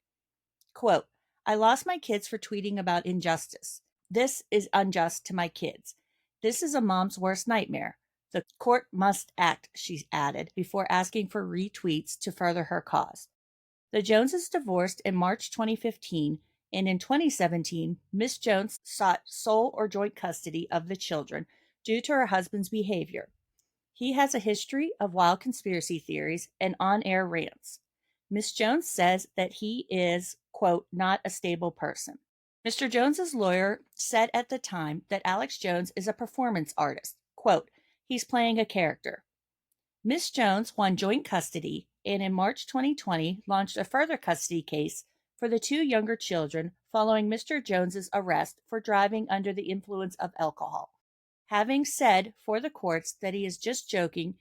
Quote, I lost my kids for tweeting about injustice. This is unjust to my kids. This is a mom's worst nightmare. The court must act," she added, before asking for retweets to further her cause. The Joneses divorced in March 2015, and in 2017, Miss Jones sought sole or joint custody of the children due to her husband's behavior. He has a history of wild conspiracy theories and on-air rants. Miss Jones says that he is, quote, "not a stable person." Mr. Jones's lawyer said at the time that Alex Jones is a performance artist. Quote, "He's playing a character." Miss Jones won joint custody and in March 2020 launched a further custody case for the 2 younger children following Mr. Jones's arrest for driving under the influence of alcohol. Having said for the courts that he is just joking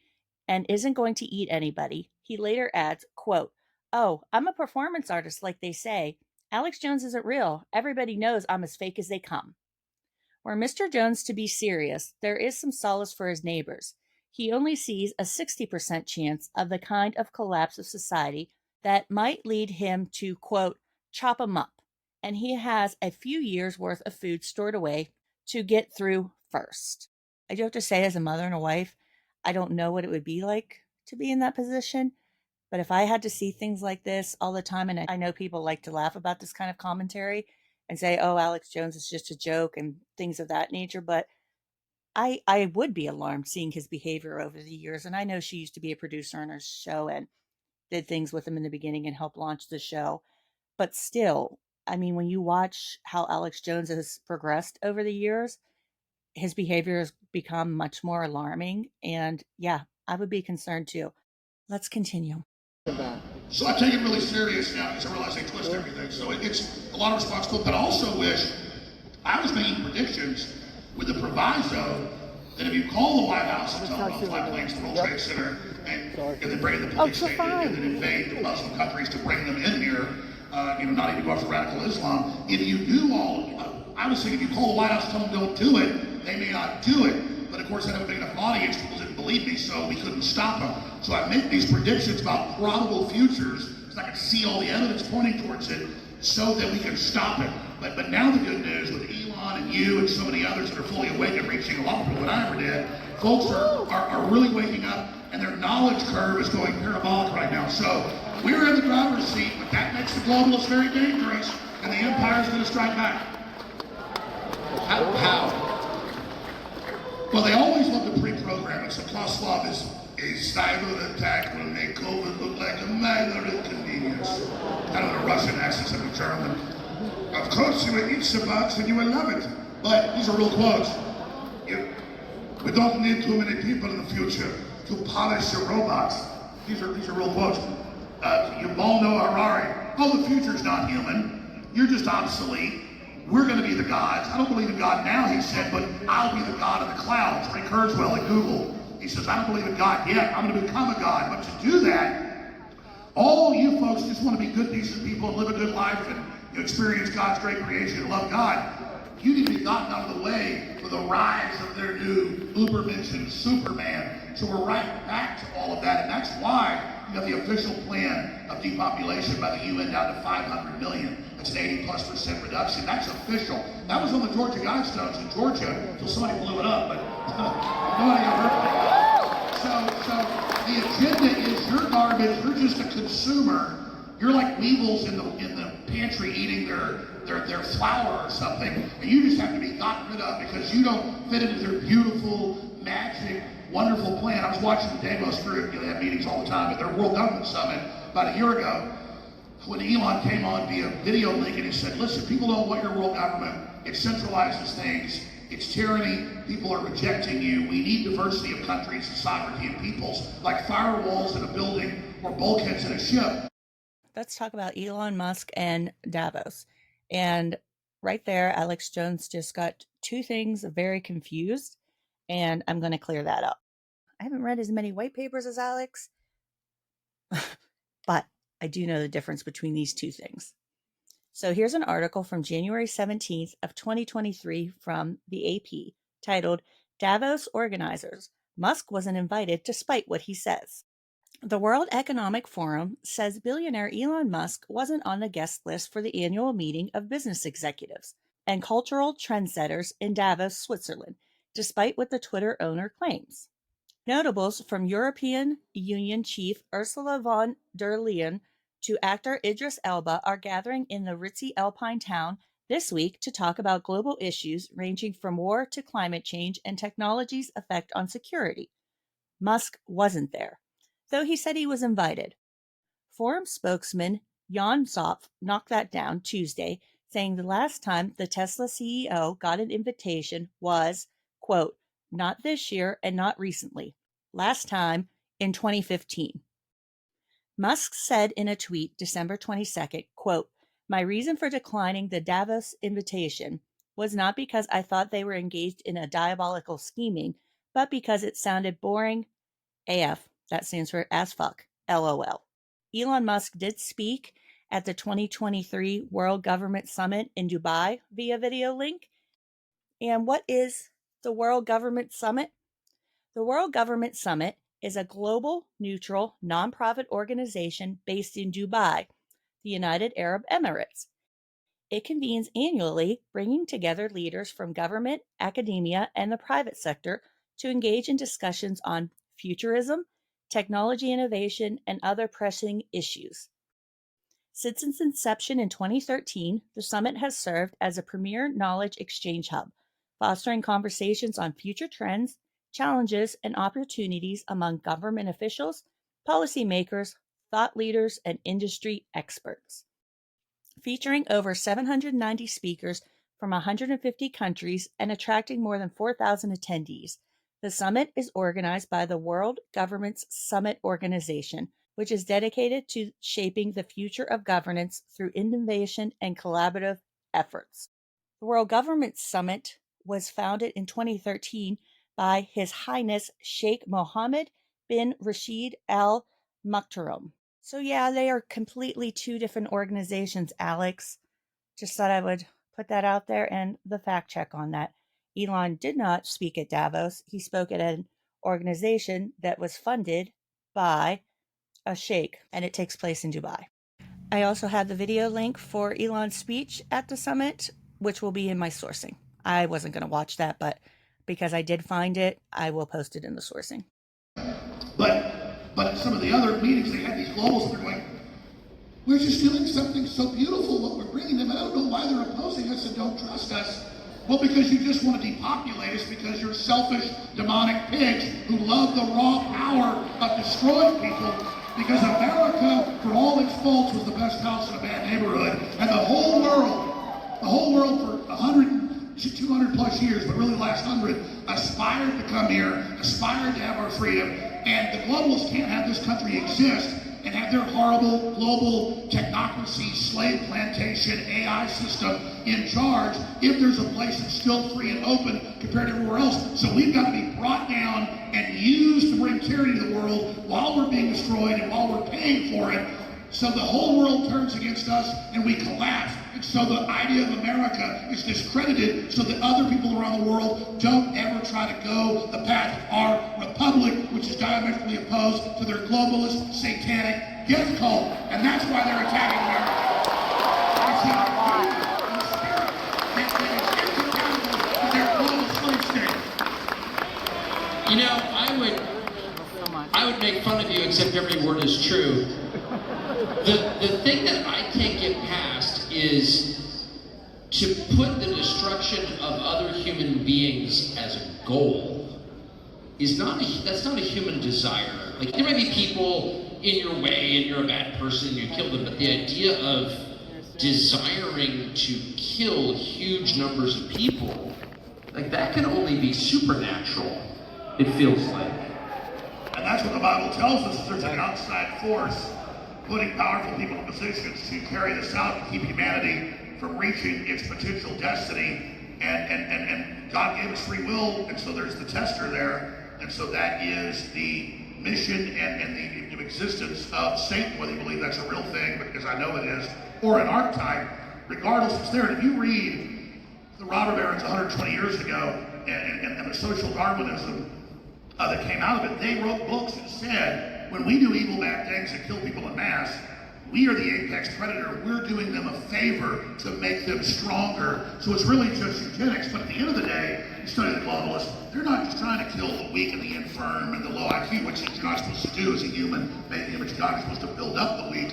and isn't going to eat anybody, he later adds, quote, "Oh, I'm a performance artist like they say. Alex Jones isn't real. Everybody knows I'm as fake as they come." Were Mr. Jones to be serious, there is some solace for his neighbors. He only sees a 60% chance of the kind of collapse of society that might lead him to, quote, "chop 'em up," and he has a few years' worth of food stored away to get through first. I do have to say, as a mother and a wife, I don't know what it would be like to be in that position, but if I had to see things like this all the time, and I know people like to laugh about this kind of commentary and say, oh, Alex Jones is just a joke and things of that nature, but I would be alarmed seeing his behavior over the years. And I know she used to be a producer on her show and did things with him in the beginning and helped launch the show. But still, I mean, when you watch how Alex Jones has progressed over the years, his behavior has become much more alarming. And yeah, I would be concerned too. Let's continue. So I take it really serious now because I realize they twist everything. So it's a lot of responsibility, but I also wish I was making predictions with the proviso that if you call the White House and tell them about flight planes to World Trade Center and if they bring the police state and then invade the Muslim countries to bring them in here, not even go for radical Islam. If you do I was thinking if you call the White House and tell them don't do it, they may not do it. But of course, I have a big enough audience, people didn't believe me, so we couldn't stop them. So I make these predictions about probable futures because I can see all the evidence pointing towards it so that we can stop it. But now the good news with Elon and you and so many others that are fully awake and reaching a lot more than I ever did, folks are really waking up and their knowledge curve is going parabolic right now. So we're in the driver's seat, but that makes the globalists very dangerous and the empire's going to strike back. How? Well, they always love to pre-program it. So Koslov is a cyber attack will make COVID look like a minor inconvenience. Kind of a Russian accent of a German. Of course, you will eat Shabbats and you will love it. But these are real quotes. We don't need too many people in the future to polish your robots. These are real quotes. You all know Harari. Oh, the future's not human. You're just obsolete. We're going to be the gods. I don't believe in God now, he said, but I'll be the God of the clouds. Ray Kurzweil at Google. He says, I don't believe in God yet. I'm going to become a God. But to do that, All you folks just want to be good, decent people and live a good life and experience God's great creation and love God. You need to be gotten out of the way for the rise of their new uber-mentioned Superman. So we're right back to all of that, and that's why you have the official plan of depopulation by the UN down to 500 million. That's an 80+% reduction. That's official. That was on the Georgia Guidestones in Georgia until somebody blew it up, but nobody ever heard of it. So the agenda is your garbage. You're just a consumer. You're like weevils in the pantry eating their flour or something, and you just have to be gotten rid of because you don't fit into their beautiful, magic, wonderful plan. I was watching the Davos group. They have meetings all the time at their World Government Summit about a year ago when Elon came on via video link and he said, listen, people don't want your world government. It centralizes things. It's tyranny. People are rejecting you. We need diversity of countries and sovereignty of peoples, like firewalls in a building or bulkheads in a ship. Let's talk about Elon Musk and Davos. And right there, Alex Jones just got two things very confused, and I'm going to clear that up. I haven't read as many white papers as Alex, but I do know the difference between these two things. So here's an article from January 17th of 2023 from the AP titled, Davos Organizers, Musk wasn't invited despite what he says. The World Economic Forum says billionaire Elon Musk wasn't on the guest list for the annual meeting of business executives and cultural trendsetters in Davos, Switzerland, despite what the Twitter owner claims. Notables from European Union chief Ursula von der Leyen to actor Idris Elba are gathering in the ritzy Alpine town this week to talk about global issues ranging from war to climate change and technology's effect on security. Musk wasn't there, though he said he was invited. Forum spokesman Jan Zopf knocked that down Tuesday, saying the last time the Tesla CEO got an invitation was, quote, not this year and not recently. Last time in 2015. Musk said in a tweet December 22nd, quote, my reason for declining the Davos invitation was not because I thought they were engaged in a diabolical scheming, but because it sounded boring AF. That stands for as fuck, LOL. Elon Musk did speak at the 2023 World Government Summit in Dubai via video link. And what is the World Government Summit? The World Government Summit is a global, neutral, nonprofit organization based in Dubai, the United Arab Emirates. It convenes annually, bringing together leaders from government, academia, and the private sector to engage in discussions on futurism, technology innovation, and other pressing issues. Since its inception in 2013, the summit has served as a premier knowledge exchange hub, fostering conversations on future trends, challenges, and opportunities among government officials, policymakers, thought leaders, and industry experts. Featuring over 790 speakers from 150 countries and attracting more than 4,000 attendees, the summit is organized by the World Government Summit Organization, which is dedicated to shaping the future of governance through innovation and collaborative efforts. The World Government Summit was founded in 2013 by His Highness Sheikh Mohammed bin Rashid Al Maktoum. So yeah, they are completely two different organizations, Alex. Just thought I would put that out there and the fact check on that. Elon did not speak at Davos. He spoke at an organization that was funded by a sheikh, and it takes place in Dubai. I also have the video link for Elon's speech at the summit, which will be in my sourcing. I wasn't going to watch that, but because I did find it, I will post it in the sourcing. But some of the other meetings, they had these globals that are going, we're just doing something so beautiful, what we're bringing them. I don't know why they're opposing us and don't trust us. Well, because you just want to depopulate us because you're selfish, demonic pigs who love the raw power of destroying people, because America, for all its faults, was the best house in a bad neighborhood. And the whole world for 200 plus years, but really the last 100, aspired to come here, aspired to have our freedom. And the globalists can't have this country exist and have their horrible global technocracy, slave plantation, AI system in charge if there's a place that's still free and open compared to everywhere else. So we've got to be brought down and used to bring tyranny to the world while we're being destroyed and while we're paying for it. So the whole world turns against us and we collapse. And so the idea of America is discredited so that other people around the world don't ever try to go the path of our republic, which is diametrically opposed to their globalist, satanic death cult. And that's why they're attacking America. It's the spirit that is incompatible with their global slave state. You know, I would make fun of you, except every word is true. The thing that I can't get past is to put the destruction of other human beings as a goal that's not a human desire. Like, there might be people in your way and you're a bad person and you kill them, but the idea of desiring to kill huge numbers of people, like, that can only be supernatural, it feels like. And that's what the Bible tells us, is there's an outside force putting powerful people in positions to carry this out and keep humanity from reaching its potential destiny. And God gave us free will, and so there's the tester there. And so that is the mission and the existence of Satan, whether you believe that's a real thing, because I know it is, or an archetype, regardless, it's there. And if you read the robber barons 120 years ago and the social Darwinism that came out of it, they wrote books that said, when we do evil, bad things and kill people en masse, we are the apex predator. We're doing them a favor to make them stronger. So it's really just eugenics. But at the end of the day, you study the globalists, they're not just trying to kill the weak and the infirm and the low IQ, which you're not supposed to do as a human, made in the image of God. You're supposed to build up the weak.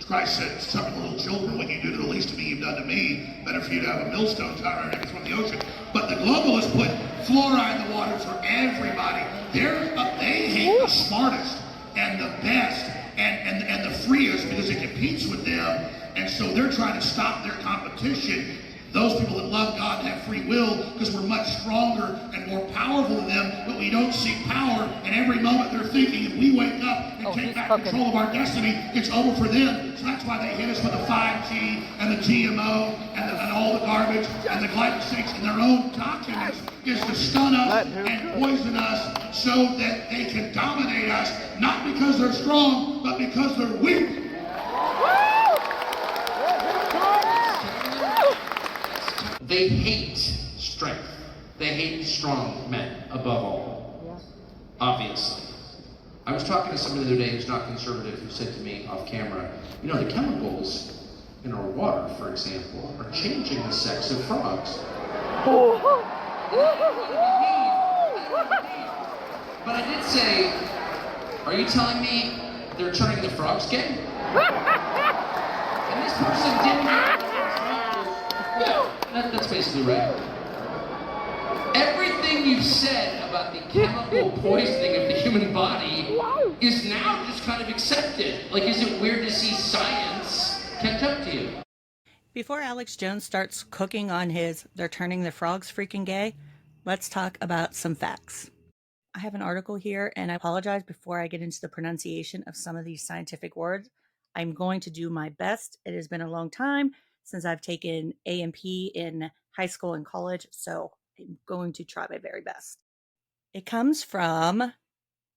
Christ said, suffer the little children, what you do to the least of me, you've done to me. Better for you to have a millstone tied around your neck from the ocean. But the globalists put fluoride in the water for everybody. They hate the smartest and the best and the freest because it competes with them. And so they're trying to stop their competition. Those people that love God and have free will, because we're much stronger and more powerful than them, but we don't seek power, and every moment they're thinking if we wake up and take back control of our destiny, it's over for them. So that's why they hit us with the 5G and the GMO and all the garbage and the glyphosates in their own documents, is to stun us and poison us so that they can dominate us, not because they're strong, but because they're weak. They hate strength. They hate strong men, above all. Obviously. I was talking to somebody the other day who's not conservative, who said to me off camera, you know, the chemicals in our water, for example, are changing the sex of frogs. But I did say, are you telling me they're turning the frogs gay? And this person didn't. Yeah, that's basically right. Everything you've said about the chemical poisoning of the human body is now just kind of accepted. Like, is it weird to see science catch up to you? Before Alex Jones starts cooking on his "they're turning the frogs freaking gay," let's talk about some facts. I have an article here, and I apologize before I get into the pronunciation of some of these scientific words. I'm going to do my best. It has been a long time since I've taken A&P in high school and college, so I'm going to try my very best. It comes from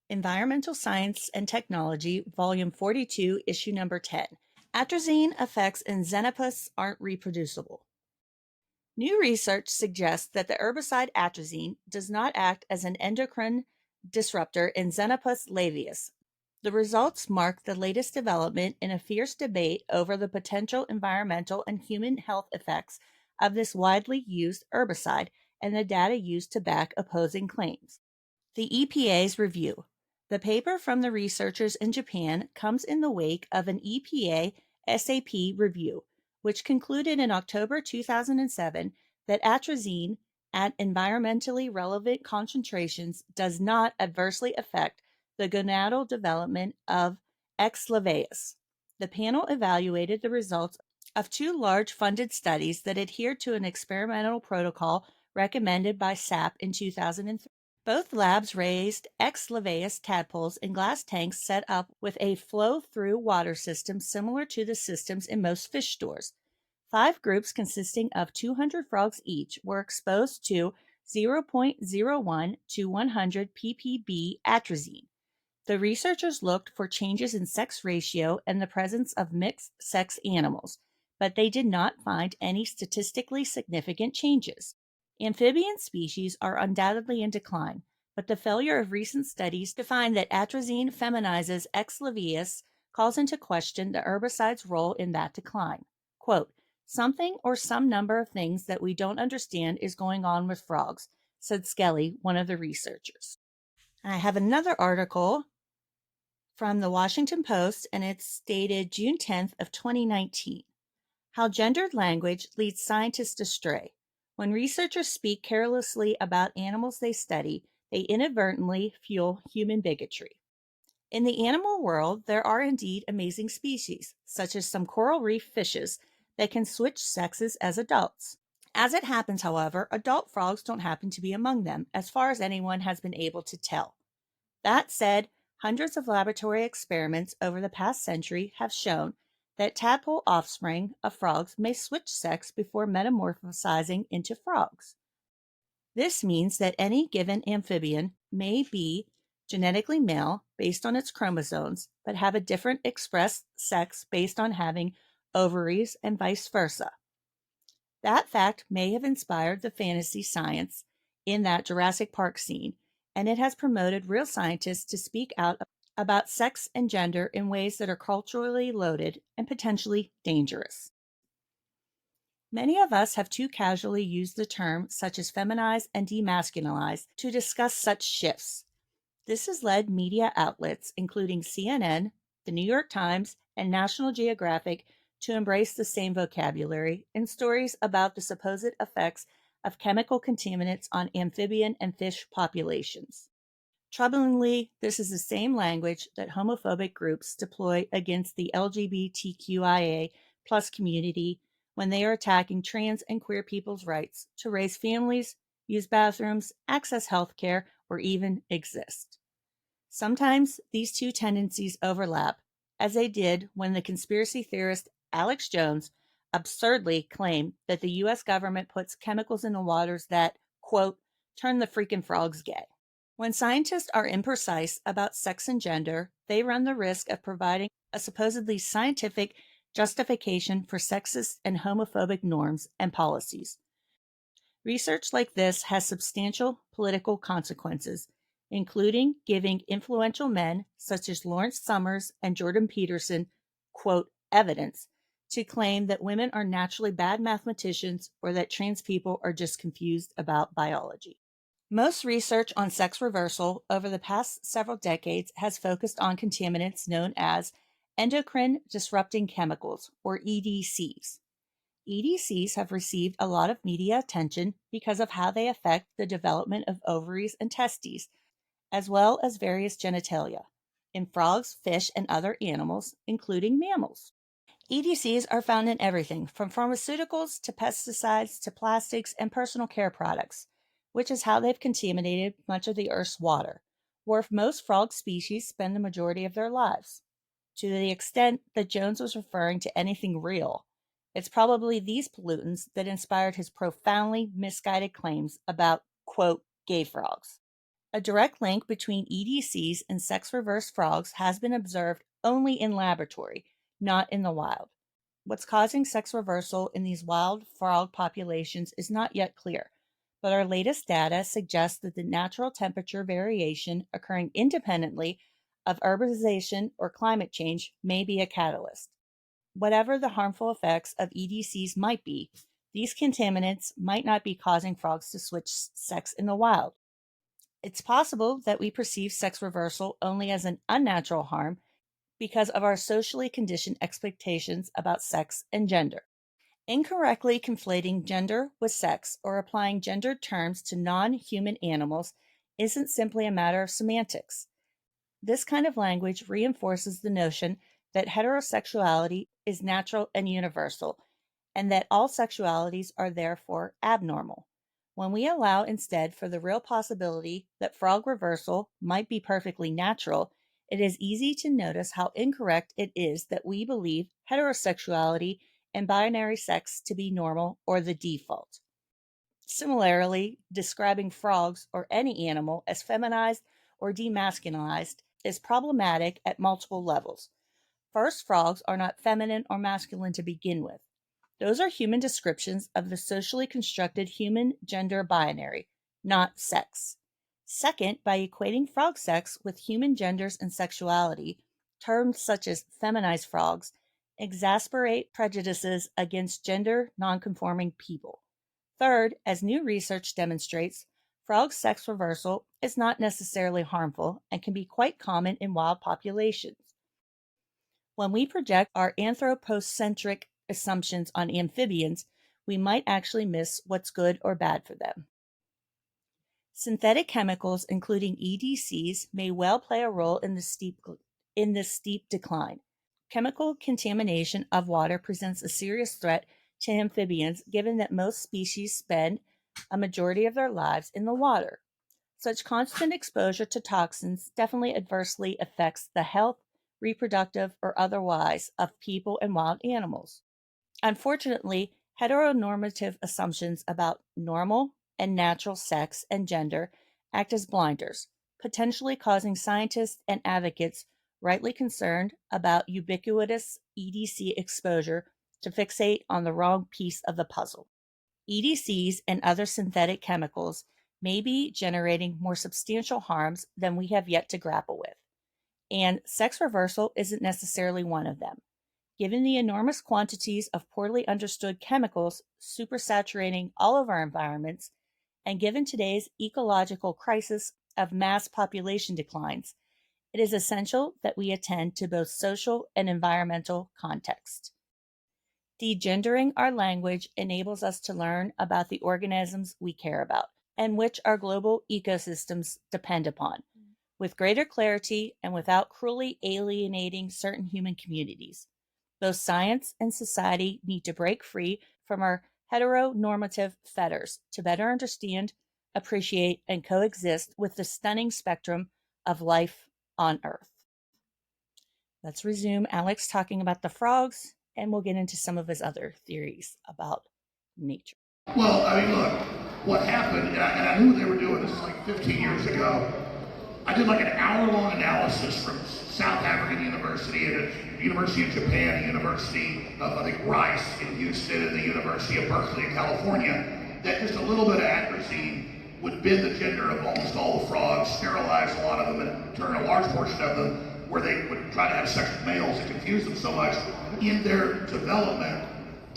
Environmental Science and Technology, Volume 42, Issue Number 10. Atrazine effects in xenopus aren't reproducible. New research suggests that the herbicide atrazine does not act as an endocrine disruptor in Xenopus laevius. The results mark the latest development in a fierce debate over the potential environmental and human health effects of this widely used herbicide and the data used to back opposing claims. The EPA's review. The paper from the researchers in Japan comes in the wake of an EPA SAP review, which concluded in October 2007 that atrazine at environmentally relevant concentrations does not adversely affect the gonadal development of X. laevius. The panel evaluated the results of two large funded studies that adhered to an experimental protocol recommended by SAP in 2003. Both labs raised X. laevius tadpoles in glass tanks set up with a flow-through water system similar to the systems in most fish stores. 5 groups consisting of 200 frogs each were exposed to 0.01 to 100 ppb atrazine. The researchers looked for changes in sex ratio and the presence of mixed-sex animals, but they did not find any statistically significant changes. Amphibian species are undoubtedly in decline, but the failure of recent studies to find that atrazine feminizes X. laevius calls into question the herbicide's role in that decline. Quote, "Something or some number of things that we don't understand is going on with frogs," said Skelly, one of the researchers. I have another article from the Washington Post, and it's dated June 10th of 2019. How gendered language leads scientists astray. When researchers speak carelessly about animals they study, they inadvertently fuel human bigotry. In the animal world, there are indeed amazing species, such as some coral reef fishes that can switch sexes as adults. As it happens, however, adult frogs don't happen to be among them, as far as anyone has been able to tell. That said, hundreds of laboratory experiments over the past century have shown that tadpole offspring of frogs may switch sex before metamorphosizing into frogs. This means that any given amphibian may be genetically male based on its chromosomes, but have a different expressed sex based on having ovaries and vice versa. That fact may have inspired the fantasy science in that Jurassic Park scene, and it has promoted real scientists to speak out about sex and gender in ways that are culturally loaded and potentially dangerous. Many of us have too casually used the term such as feminize and demasculinize to discuss such shifts. This has led media outlets, including CNN, the New York Times, and National Geographic, to embrace the same vocabulary in stories about the supposed effects of chemical contaminants on amphibian and fish populations. Troublingly, this is the same language that homophobic groups deploy against the LGBTQIA+ community when they are attacking trans and queer people's rights to raise families, use bathrooms, access health care, or even exist. Sometimes these two tendencies overlap, as they did when the conspiracy theorist Alex Jones absurdly claimed that the U.S. government puts chemicals in the waters that, quote, turn the freaking frogs gay. When scientists are imprecise about sex and gender, they run the risk of providing a supposedly scientific justification for sexist and homophobic norms and policies. Research like this has substantial political consequences, including giving influential men such as Lawrence Summers and Jordan Peterson, quote, evidence to claim that women are naturally bad mathematicians or that trans people are just confused about biology. Most research on sex reversal over the past several decades has focused on contaminants known as endocrine disrupting chemicals, or EDCs. EDCs have received a lot of media attention because of how they affect the development of ovaries and testes, as well as various genitalia, in frogs, fish, and other animals, including mammals. EDCs are found in everything from pharmaceuticals to pesticides to plastics and personal care products, which is how they've contaminated much of the Earth's water, where most frog species spend the majority of their lives. To the extent that Jones was referring to anything real, it's probably these pollutants that inspired his profoundly misguided claims about, quote, gay frogs. A direct link between EDCs and sex-reversed frogs has been observed only in laboratory, not in the wild. What's causing sex reversal in these wild frog populations is not yet clear, but our latest data suggests that the natural temperature variation occurring independently of urbanization or climate change may be a catalyst. Whatever the harmful effects of EDCs might be, these contaminants might not be causing frogs to switch sex in the wild. It's possible that we perceive sex reversal only as an unnatural harm because of our socially conditioned expectations about sex and gender. Incorrectly conflating gender with sex or applying gendered terms to non-human animals isn't simply a matter of semantics. This kind of language reinforces the notion that heterosexuality is natural and universal, and that all sexualities are therefore abnormal. When we allow instead for the real possibility that frog reversal might be perfectly natural, it is easy to notice how incorrect it is that we believe heterosexuality and binary sex to be normal or the default. Similarly, describing frogs or any animal as feminized or demasculinized is problematic at multiple levels. First, frogs are not feminine or masculine to begin with. Those are human descriptions of the socially constructed human gender binary, not sex. Second, by equating frog sex with human genders and sexuality, terms such as feminized frogs exasperate prejudices against gender nonconforming people. Third, as new research demonstrates, frog sex reversal is not necessarily harmful and can be quite common in wild populations. When we project our anthropocentric assumptions on amphibians, we might actually miss what's good or bad for them. Synthetic chemicals, including EDCs, may well play a role in this steep decline. Chemical contamination of water presents a serious threat to amphibians, given that most species spend a majority of their lives in the water. Such constant exposure to toxins definitely adversely affects the health, reproductive, or otherwise, of people and wild animals. Unfortunately, heteronormative assumptions about normal and natural sex and gender act as blinders, potentially causing scientists and advocates rightly concerned about ubiquitous EDC exposure to fixate on the wrong piece of the puzzle. EDCs and other synthetic chemicals may be generating more substantial harms than we have yet to grapple with, and sex reversal isn't necessarily one of them. Given the enormous quantities of poorly understood chemicals supersaturating all of our environments, and given today's ecological crisis of mass population declines, it is essential that we attend to both social and environmental context. Degendering our language enables us to learn about the organisms we care about and which our global ecosystems depend upon, with greater clarity and without cruelly alienating certain human communities. Both science and society need to break free from our heteronormative fetters to better understand, appreciate, and coexist with the stunning spectrum of life on Earth. Let's resume Alex talking about the frogs, and we'll get into some of his other theories about nature. Well, I mean, look, what happened, and I knew what they were doing, this is like 15 years ago. I did like an hour-long analysis from South African University and a university in Japan, a university of, I think, Rice in Houston, and the University of Berkeley in California, that just a little bit of atrazine would bend the gender of almost all the frogs, sterilize a lot of them, and turn a large portion of them where they would try to have sex with males and confuse them so much in their development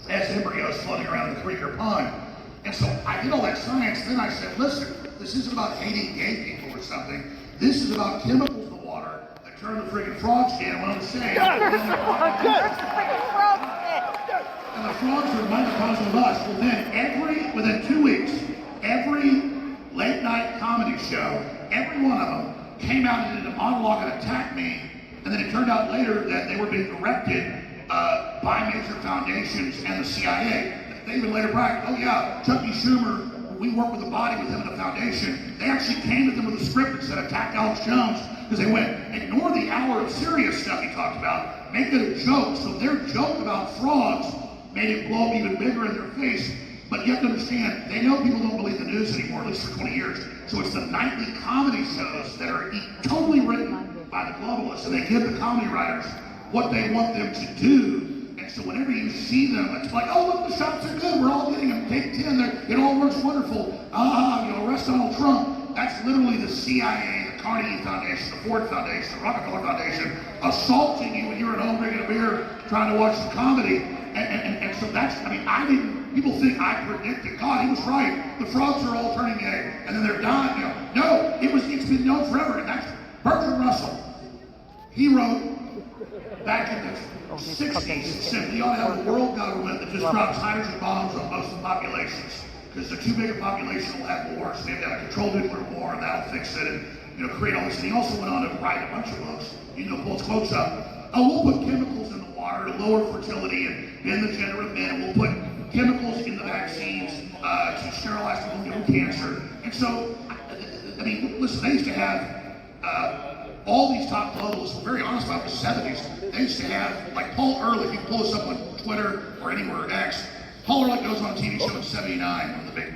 as embryos floating around in the creek or pond. And so I did all that science, then I said, listen, this isn't about hating gay people or something. This is about chemicals in the water that turn the freaking frogs in. And what I'm saying, and the frogs are microcosm of us. Well, then within 2 weeks, every late night comedy show, every one of them came out and did a monologue and attacked me. And then it turned out later that they were being directed by major foundations and the CIA. They even later bragged, oh yeah, Chucky Schumer, we work with the body with him in the foundation. They actually came to them with a script that said attack Alex Jones, because they went, ignore the hour of serious stuff he talked about, make it a joke. So their joke about frogs made it blow up even bigger in their face. But you have to understand, they know people don't believe the news anymore, at least for 20 years. So it's the nightly comedy shows that are totally written by the globalists, and they give the comedy writers what they want them to do. And so whenever you see them, it's like, oh, look, the shots are good. We're all getting them. Take 10. It all works wonderful. Arrest Donald Trump. That's literally the CIA, the Carnegie Foundation, the Ford Foundation, the Rockefeller Foundation, assaulting you when you're at home drinking a beer, trying to watch some comedy. And so that's, people think I predicted. God, he was right. The frogs are all turning gay, and then they're dying. No, it's been known forever, and that's Bertrand Russell. He wrote back in the 60s, he said we ought to have a world government that just drops hydrogen bombs on most of the populations, because the too big a population will have wars. We have to have a controlled nuclear war, and that'll fix it, and create all this. And he also went on to write a bunch of books. Pull his quotes up. Oh, we'll put chemicals in the water to lower fertility and bend the gender of men. We'll put chemicals in the vaccines to sterilize people who get cancer. And so, listen, they used to have all these top globalists, we're very honest about the 70s, they used to have, like Paul Ehrlich, you can pull this up on Twitter or anywhere, X. Paul Ehrlich goes on a TV show in 79, one of the big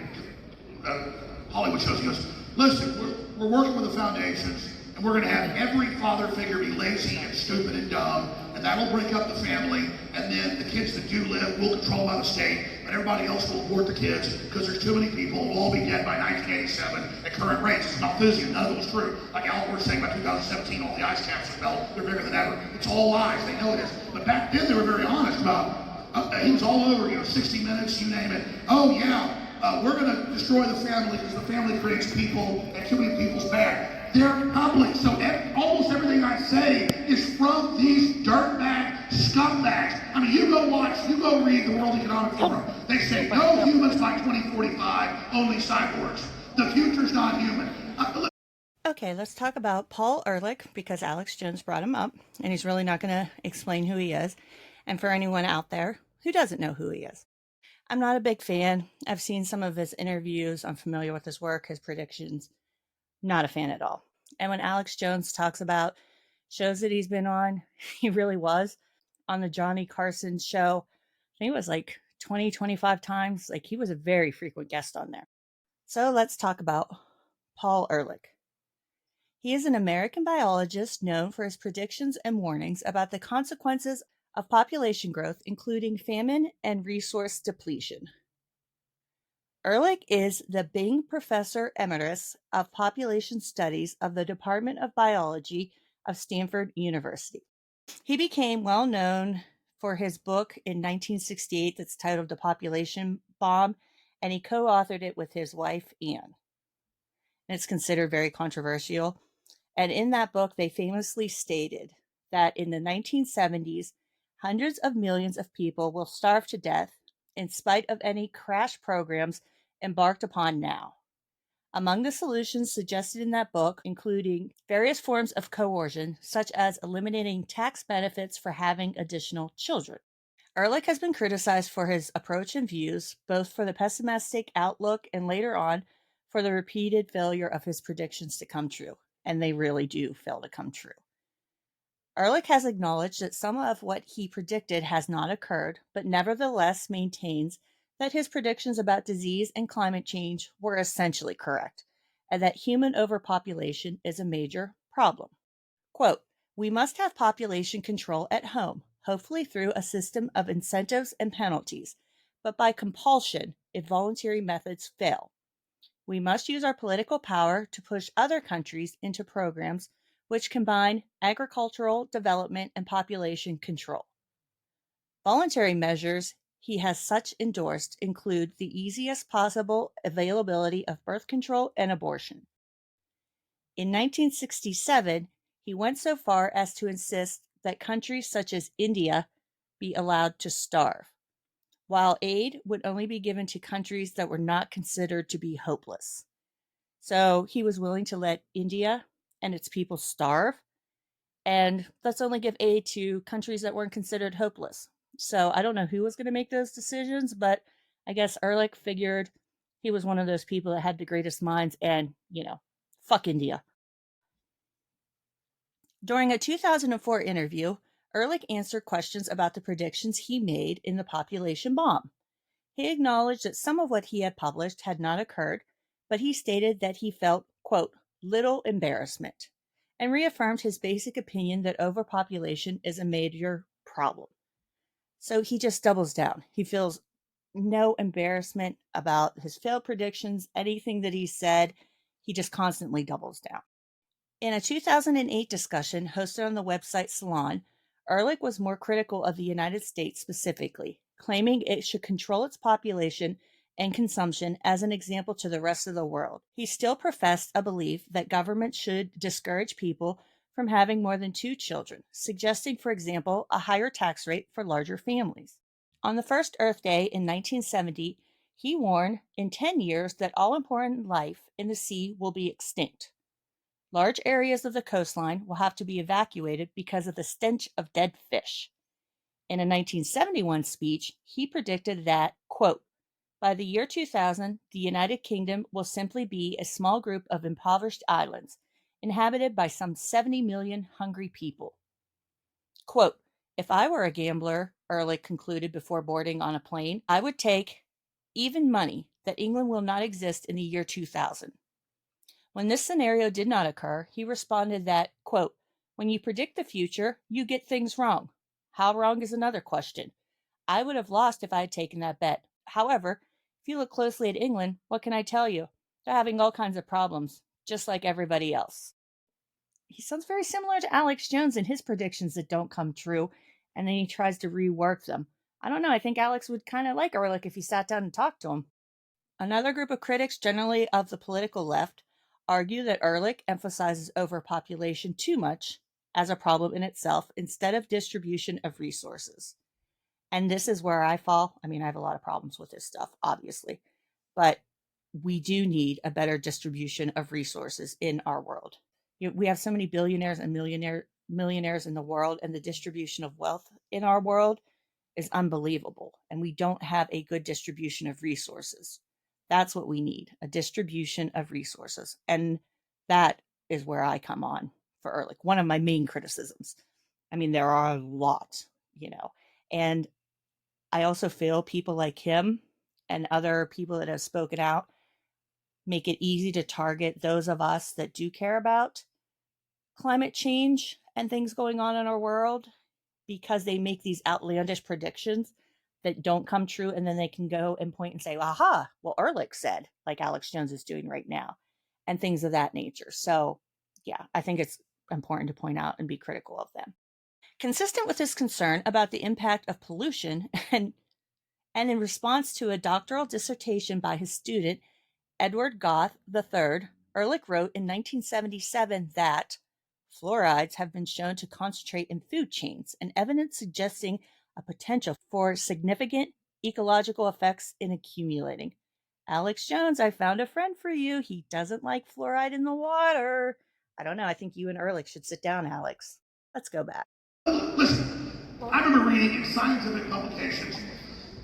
Hollywood shows. He goes, listen, we're working with the foundations. and we're going to have every father figure be lazy and stupid and dumb, and that'll break up the family, and then the kids that do live will control by the state, but everybody else will abort the kids because there's too many people. We'll all be dead by 1987 at current rates. It's not Malthusian. None of it was true. Like Al Gore was saying about 2017, all the ice caps have melted. They're bigger than ever. It's all lies. They know it is. But back then, they were very honest about he was all over, 60 Minutes, you name it. Oh, yeah, we're going to destroy the family because the family creates people, and too many people's bad. They're public, so almost everything I say is from these dirtbag scumbags. I mean, you go read the World Economic Forum. They say no humans by 2045, only cyborgs. The future's not human. Okay, let's talk about Paul Ehrlich, because Alex Jones brought him up, and he's really not going to explain who he is. And for anyone out there who doesn't know who he is, I'm not a big fan. I've seen some of his interviews. I'm familiar with his work, his predictions. Not a fan at all. And when Alex Jones talks about shows that he's been on, he really was on the Johnny Carson show. I think it was like 20, 25 times. Like, he was a very frequent guest on there. So let's talk about Paul Ehrlich. He is an American biologist known for his predictions and warnings about the consequences of population growth, including famine and resource depletion. Ehrlich is the Bing Professor Emeritus of Population Studies of the Department of Biology of Stanford University. He became well known for his book in 1968 that's titled The Population Bomb, and he co-authored it with his wife, Anne. And it's considered very controversial. And in that book, they famously stated that in the 1970s, hundreds of millions of people will starve to death in spite of any crash programs embarked upon now. Among the solutions suggested in that book, including various forms of coercion, such as eliminating tax benefits for having additional children. Ehrlich has been criticized for his approach and views, both for the pessimistic outlook and later on for the repeated failure of his predictions to come true. And they really do fail to come true. Ehrlich has acknowledged that some of what he predicted has not occurred, but nevertheless maintains that his predictions about disease and climate change were essentially correct, and that human overpopulation is a major problem. Quote, "We must have population control at home, hopefully through a system of incentives and penalties, but by compulsion if voluntary methods fail. We must use our political power to push other countries into programs which combine agricultural development and population control. Voluntary measures he has such endorsed include the easiest possible availability of birth control and abortion. In 1967, he went so far as to insist that countries such as India be allowed to starve, while aid would only be given to countries that were not considered to be hopeless. So he was willing to let India and its people starve, and let's only give aid to countries that weren't considered hopeless. So I don't know who was going to make those decisions, but I guess Ehrlich figured he was one of those people that had the greatest minds and, fuck India. During a 2004 interview, Ehrlich answered questions about the predictions he made in the population bomb. He acknowledged that some of what he had published had not occurred, but he stated that he felt, quote, little embarrassment, and reaffirmed his basic opinion that overpopulation is a major problem. So he just doubles down. He feels no embarrassment about his failed predictions, anything that he said. He just constantly doubles down. In a 2008 discussion hosted on the website Salon, Ehrlich was more critical of the United States specifically, claiming it should control its population and consumption as an example to the rest of the world. He still professed a belief that government should discourage people from having more than 2 children, suggesting, for example, a higher tax rate for larger families. On the first Earth Day in 1970, he warned in 10 years that all-important life in the sea will be extinct. Large areas of the coastline will have to be evacuated because of the stench of dead fish. In a 1971 speech, he predicted that, quote, by the year 2000, the United Kingdom will simply be a small group of impoverished islands, inhabited by some 70 million hungry people. Quote, if I were a gambler, Ehrlich concluded before boarding on a plane, I would take even money that England will not exist in the year 2000. When this scenario did not occur, he responded that, quote, "When you predict the future, you get things wrong. How wrong is another question. I would have lost if I had taken that bet. However, if you look closely at England, what can I tell you? They're having all kinds of problems, just like everybody else." He sounds very similar to Alex Jones in his predictions that don't come true, and then he tries to rework them. I don't know, I think Alex would kind of like Ehrlich if he sat down and talked to him. Another group of critics, generally of the political left, argue that Ehrlich emphasizes overpopulation too much as a problem in itself instead of distribution of resources. And this is where I fall. I mean, I have a lot of problems with this stuff, obviously, but we do need a better distribution of resources in our world. We have so many billionaires and millionaires in the world, and the distribution of wealth in our world is unbelievable. And we don't have a good distribution of resources. That's what we need, a distribution of resources. And that is where I come on for Ehrlich. One of my main criticisms. I mean, there are a lot, and I also feel people like him and other people that have spoken out make it easy to target those of us that do care about climate change and things going on in our world, because they make these outlandish predictions that don't come true, and then they can go and point and say, aha, well, Ehrlich said, like Alex Jones is doing right now, and things of that nature. So yeah, I think it's important to point out and be critical of them. Consistent with his concern about the impact of pollution, and in response to a doctoral dissertation by his student, Edward Goth III, Ehrlich wrote in 1977 that fluorides have been shown to concentrate in food chains, and evidence suggesting a potential for significant ecological effects in accumulating. Alex Jones, I found a friend for you. He doesn't like fluoride in the water. I don't know. I think you and Ehrlich should sit down, Alex. Let's go back. Listen, I remember reading in scientific publications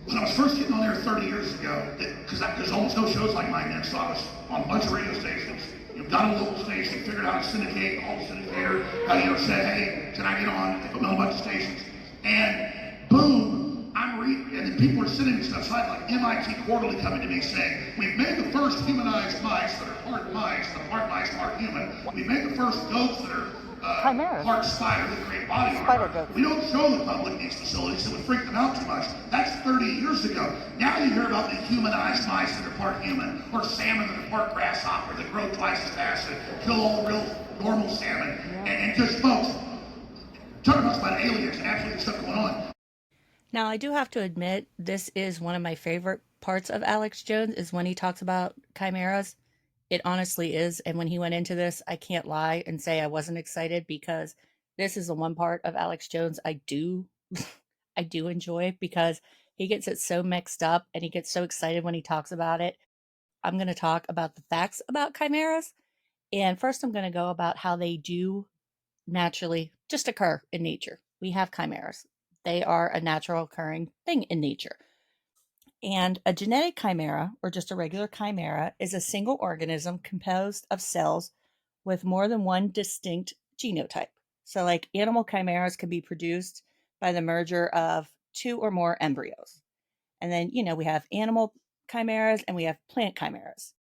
when I was first getting on there 30 years ago, because there's almost no shows like mine then, so I was on a bunch of radio stations. Got a local station, figured out how to syndicate, all the syndicator, said, hey, can I get on? They put me on a bunch of stations. And boom, I'm reading, and then people are sending me stuff, so I have like MIT Quarterly coming to me saying, we've made the first humanized mice that are part mice, part human. We've made the first goats that are part spider that create body armor. We don't show the public these facilities, it would freak them out too much. That's 30 years ago. Now you hear about the humanized mice that are part human, or salmon that are part grasshopper that grow twice as fast and kill all the real normal salmon. And just folks, talking about aliens and absolutely stuff going on. Now, I do have to admit, this is one of my favorite parts of Alex Jones, is when he talks about chimeras. It honestly is. And when he went into this, I can't lie and say I wasn't excited, because this is the one part of Alex Jones I do enjoy, because he gets it so mixed up and he gets so excited when he talks about it. I'm going to talk about the facts about chimeras. And first I'm going to go about how they do naturally just occur in nature. We have chimeras. They are a natural occurring thing in nature. And a genetic chimera, or just a regular chimera, is a single organism composed of cells with more than one distinct genotype. So like animal chimeras can be produced by the merger of two or more embryos. And then, we have animal chimeras and we have plant chimeras.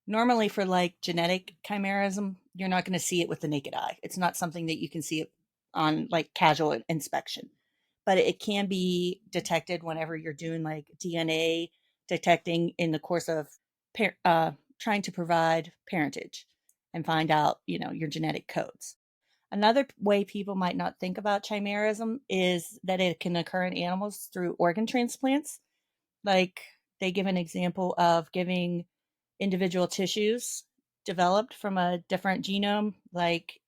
Normally for like genetic chimerism, you're not going to see it with the naked eye. It's not something that you can see it on like casual inspection. But it can be detected whenever you're doing like DNA detecting in the course of trying to provide parentage and find out, your genetic codes. Another way people might not think about chimerism is that it can occur in animals through organ transplants. Like they give an example of giving individual tissues developed from a different genome. Like,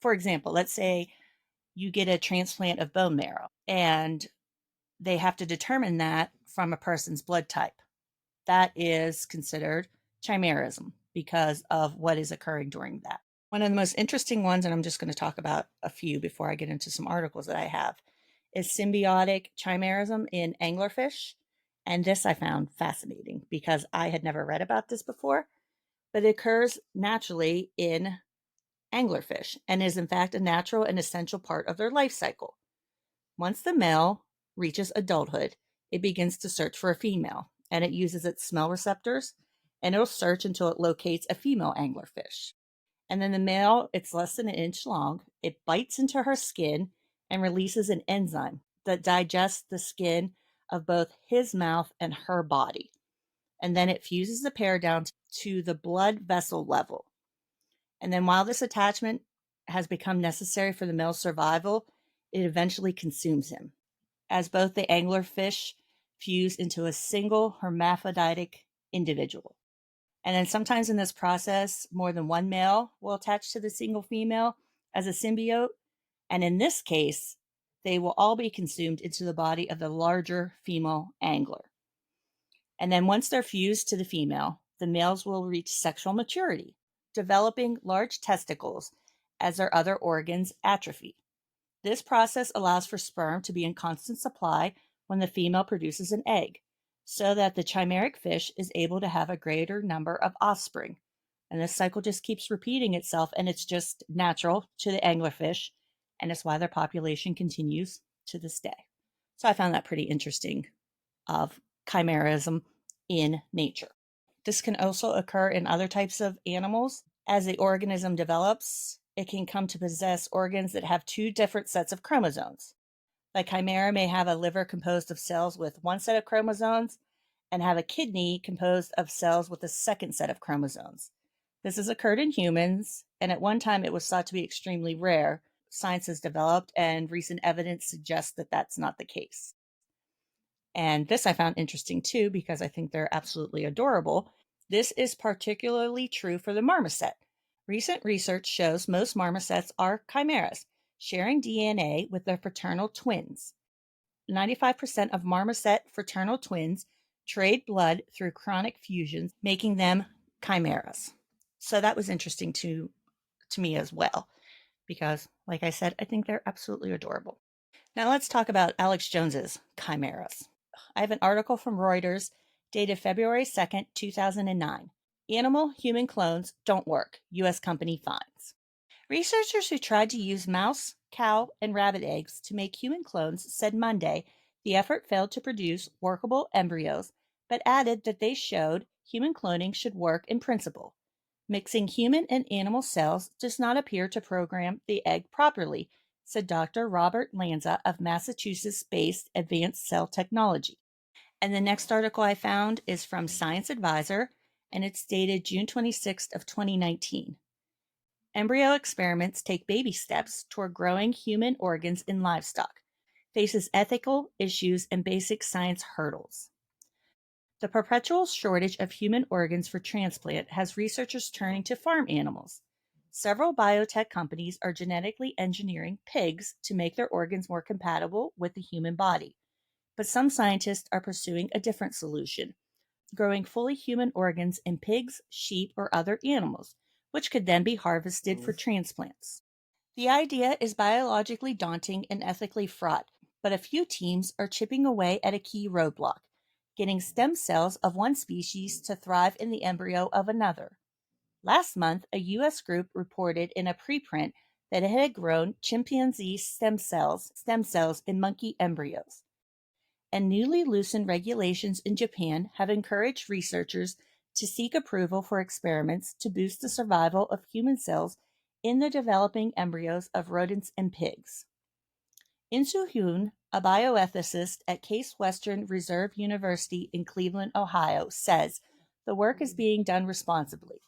for example, let's say you get a transplant of bone marrow, and they have to determine that from a person's blood type. That is considered chimerism because of what is occurring during that. One of the most interesting ones, and I'm just going to talk about a few before I get into some articles that I have, is symbiotic chimerism in anglerfish. And this I found fascinating because I had never read about this before, but it occurs naturally in anglerfish and is in fact a natural and essential part of their life cycle. Once the male reaches adulthood, it begins to search for a female, and it uses its smell receptors and it'll search until it locates a female anglerfish. And then the male, it's less than an inch long. It bites into her skin and releases an enzyme that digests the skin of both his mouth and her body. And then it fuses the pair down to the blood vessel level. And then while this attachment has become necessary for the male's survival, it eventually consumes him, as both the anglerfish fuse into a single hermaphroditic individual. And then sometimes in this process, more than one male will attach to the single female as a symbiote. And in this case, they will all be consumed into the body of the larger female angler. And then once they're fused to the female, the males will reach sexual maturity, developing large testicles as their other organs atrophy. This process allows for sperm to be in constant supply when the female produces an egg, so that the chimeric fish is able to have a greater number of offspring. And this cycle just keeps repeating itself, and it's just natural to the anglerfish, and it's why their population continues to this day. So I found that pretty interesting of chimerism in nature. This can also occur in other types of animals. As the organism develops, it can come to possess organs that have two different sets of chromosomes. The chimera may have a liver composed of cells with one set of chromosomes and have a kidney composed of cells with a second set of chromosomes. This has occurred in humans, and at one time it was thought to be extremely rare. Science has developed, and recent evidence suggests that that's not the case. And this I found interesting too, because I think they're absolutely adorable. This is particularly true for the marmoset. Recent research shows most marmosets are chimeras, sharing DNA with their fraternal twins. 95% of marmoset fraternal twins trade blood through chronic fusions, making them chimeras. So that was interesting to me as well, because, like I said, I think they're absolutely adorable. Now let's talk about Alex Jones's chimeras. I have an article from Reuters dated February 2nd, 2009. Animal-human clones don't work, U.S. company finds. Researchers who tried to use mouse, cow, and rabbit eggs to make human clones said Monday the effort failed to produce workable embryos, but added that they showed human cloning should work in principle. Mixing human and animal cells does not appear to program the egg properly, said Dr. Robert Lanza of Massachusetts-based Advanced Cell Technology. And the next article I found is from Science Advisor, and it's dated June 26th of 2019. Embryo experiments take baby steps toward growing human organs in livestock, faces ethical issues and basic science hurdles. The perpetual shortage of human organs for transplant has researchers turning to farm animals. Several biotech companies are genetically engineering pigs to make their organs more compatible with the human body. But some scientists are pursuing a different solution, growing fully human organs in pigs, sheep, or other animals, which could then be harvested for transplants. The idea is biologically daunting and ethically fraught, but a few teams are chipping away at a key roadblock, getting stem cells of one species to thrive in the embryo of another. Last month, a U.S. group reported in a preprint that it had grown chimpanzee stem cells in monkey embryos. And newly loosened regulations in Japan have encouraged researchers to seek approval for experiments to boost the survival of human cells in the developing embryos of rodents and pigs. Insoo Hyun, a bioethicist at Case Western Reserve University in Cleveland, Ohio, says the work is being done responsibly.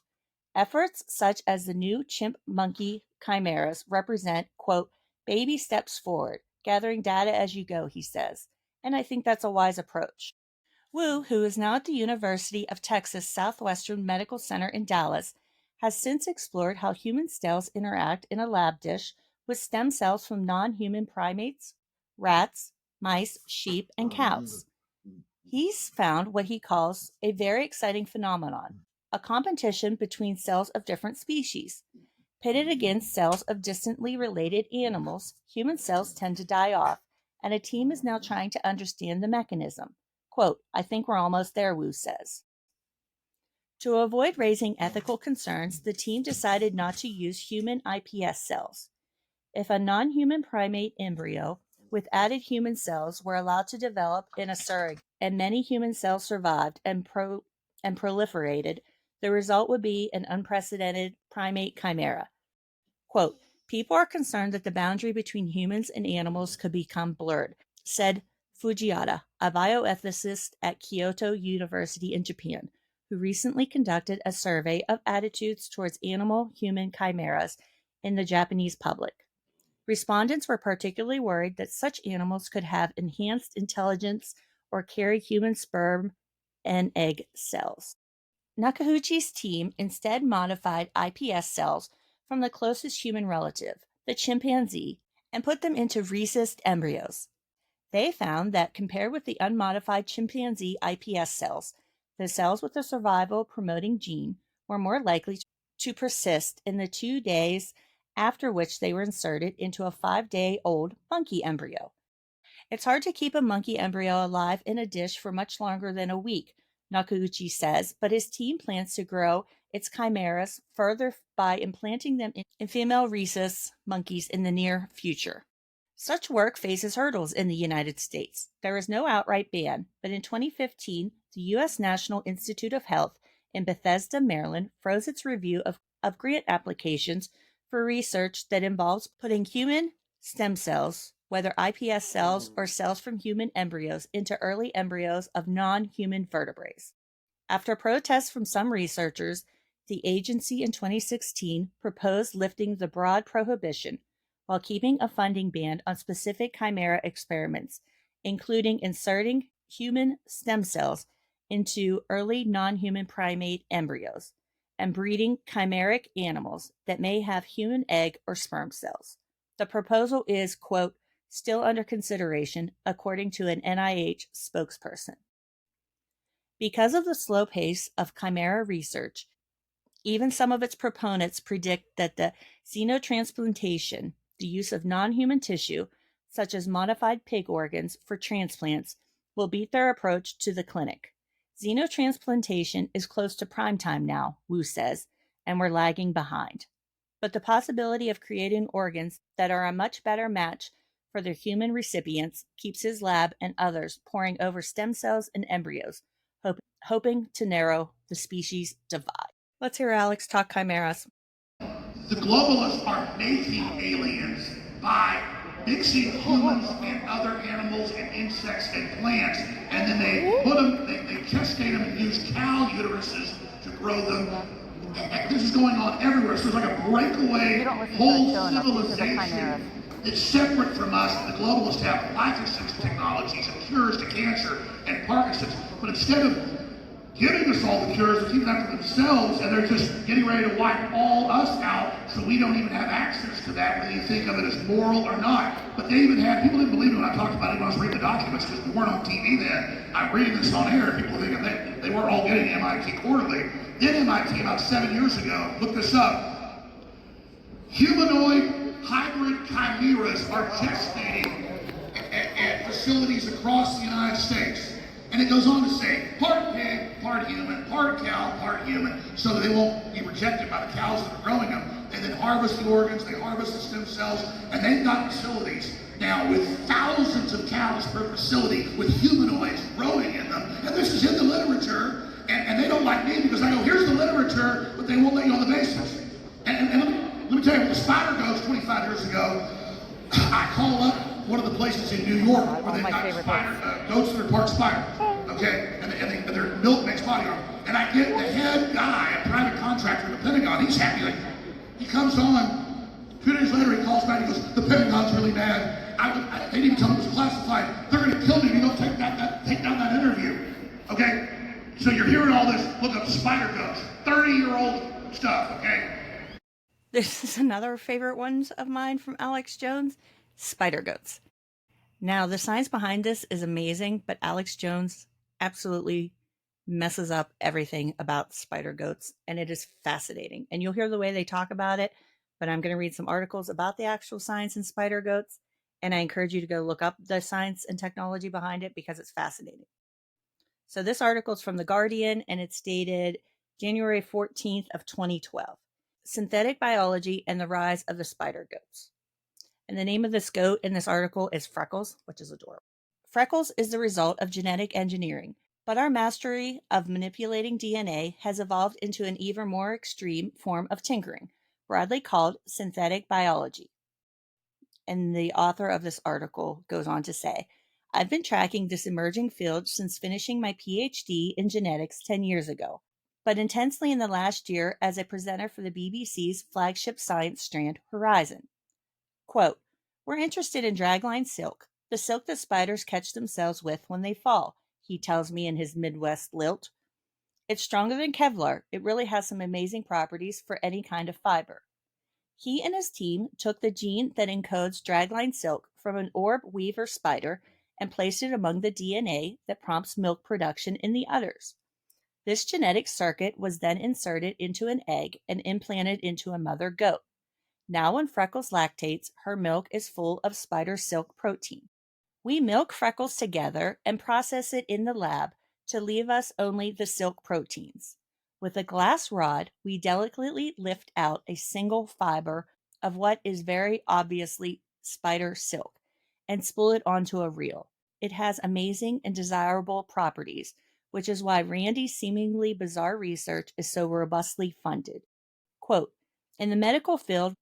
Efforts such as the new chimp-monkey chimeras represent, quote, baby steps forward, gathering data as you go, he says. And I think that's a wise approach. Wu, who is now at the University of Texas Southwestern Medical Center in Dallas, has since explored how human cells interact in a lab dish with stem cells from non-human primates, rats, mice, sheep, and cows. He's found what he calls a very exciting phenomenon, a competition between cells of different species. Pitted against cells of distantly related animals, human cells tend to die off, and a team is now trying to understand the mechanism. Quote, I think we're almost there, Wu says. To avoid raising ethical concerns, the team decided not to use human iPS cells. If a non-human primate embryo with added human cells were allowed to develop in a surrogate, and many human cells survived and and proliferated, the result would be an unprecedented primate chimera. Quote, people are concerned that the boundary between humans and animals could become blurred, said Fujiwara, a bioethicist at Kyoto University in Japan, who recently conducted a survey of attitudes towards animal-human chimeras in the Japanese public. Respondents were particularly worried that such animals could have enhanced intelligence or carry human sperm and egg cells. Nakauchi's team instead modified iPS cells from the closest human relative, the chimpanzee, and put them into rhesus embryos. They found that compared with the unmodified chimpanzee iPS cells, the cells with the survival-promoting gene were more likely to persist in the 2 days after which they were inserted into a 5-day-old monkey embryo. It's hard to keep a monkey embryo alive in a dish for much longer than a week, Nakauchi says, but his team plans to grow its chimeras further by implanting them in female rhesus monkeys in the near future. Such work faces hurdles in the United States. There is no outright ban, but in 2015, the U.S. National Institute of Health in Bethesda, Maryland, froze its review of grant applications for research that involves putting human stem cells, whether iPS cells or cells from human embryos, into early embryos of non-human vertebrates. After protests from some researchers, the agency in 2016 proposed lifting the broad prohibition while keeping a funding ban on specific chimera experiments, including inserting human stem cells into early non-human primate embryos and breeding chimeric animals that may have human egg or sperm cells. The proposal is, quote, still under consideration, according to an NIH spokesperson. Because of the slow pace of chimera research, even some of its proponents predict that the xenotransplantation, the use of non-human tissue, such as modified pig organs for transplants, will beat their approach to the clinic. Xenotransplantation is close to prime time now, Wu says, and we're lagging behind. But the possibility of creating organs that are a much better match for their human recipients keeps his lab and others poring over stem cells and embryos, hoping to narrow the species divide. Let's hear Alex talk chimeras. The globalists are making aliens by mixing humans and other animals and insects and plants, and then they put them, they gestate them and use cow uteruses to grow them. This is going on everywhere. So it's like a breakaway whole civilization that's separate from us. The globalists have life extension technologies and cures to cancer and Parkinson's, but instead of giving us all the cures, they keep that for themselves, and they're just getting ready to wipe all us out, so we don't even have access to that, whether you think of it as moral or not. But they even had, people didn't believe me when I talked about it when I was reading the documents, because we weren't on TV then. I'm reading this on air, people thinking they weren't all getting MIT quarterly. Then MIT, about 7 years ago, look this up. Humanoid hybrid chimeras are gestating at facilities across the United States. And it goes on to say, part pig, part human, part cow, part human, so that they won't be rejected by the cows that are growing them. They then harvest the organs, they harvest the stem cells, and they've got facilities now with thousands of cows per facility with humanoids growing in them. And this is in the literature, and they don't like me because I go, here's the literature, but they won't let you on the basis. And let me tell you, with the spider goats 25 years ago, I call up one of the places in New York where they've got spider, goats that are part spider, okay? And their milk makes body armor. And I get the head guy, a private contractor in the Pentagon, he's happy. Like, he comes on, 2 days later he calls back, he goes, the Pentagon's really mad. They didn't tell me it was classified. They're gonna kill me if you don't take down that interview, okay? So you're hearing all this, look up spider goats, 30-year-old stuff, okay? This is another favorite ones of mine from Alex Jones. Spider goats. Now, the science behind this is amazing, but Alex Jones absolutely messes up everything about spider goats, and it is fascinating. And you'll hear the way they talk about it, but I'm going to read some articles about the actual science in spider goats, and I encourage you to go look up the science and technology behind it because it's fascinating. So this article is from The Guardian, and it's dated January 14th of 2012. Synthetic Biology and the Rise of the Spider Goats. And the name of this goat in this article is Freckles, which is adorable. Freckles is the result of genetic engineering, But our mastery of manipulating DNA has evolved into an even more extreme form of tinkering, broadly called synthetic biology. And the author of this article goes on to say, I've been tracking this emerging field since finishing my PhD in genetics 10 years ago, but intensely in the last year as a presenter for the BBC's flagship science strand, Horizon. Quote, we're interested in dragline silk, the silk that spiders catch themselves with when they fall, he tells me in his Midwest lilt. It's stronger than Kevlar. It really has some amazing properties for any kind of fiber. He and his team took the gene that encodes dragline silk from an orb weaver spider and placed it among the DNA that prompts milk production in the udders. This genetic circuit was then inserted into an egg and implanted into a mother goat. Now when Freckles lactates, her milk is full of spider silk protein. We milk Freckles together and process it in the lab to leave us only the silk proteins. With a glass rod, we delicately lift out a single fiber of what is very obviously spider silk and spool it onto a reel. It has amazing and desirable properties, which is why Randy's seemingly bizarre research is so robustly funded. Quote, in the medical field,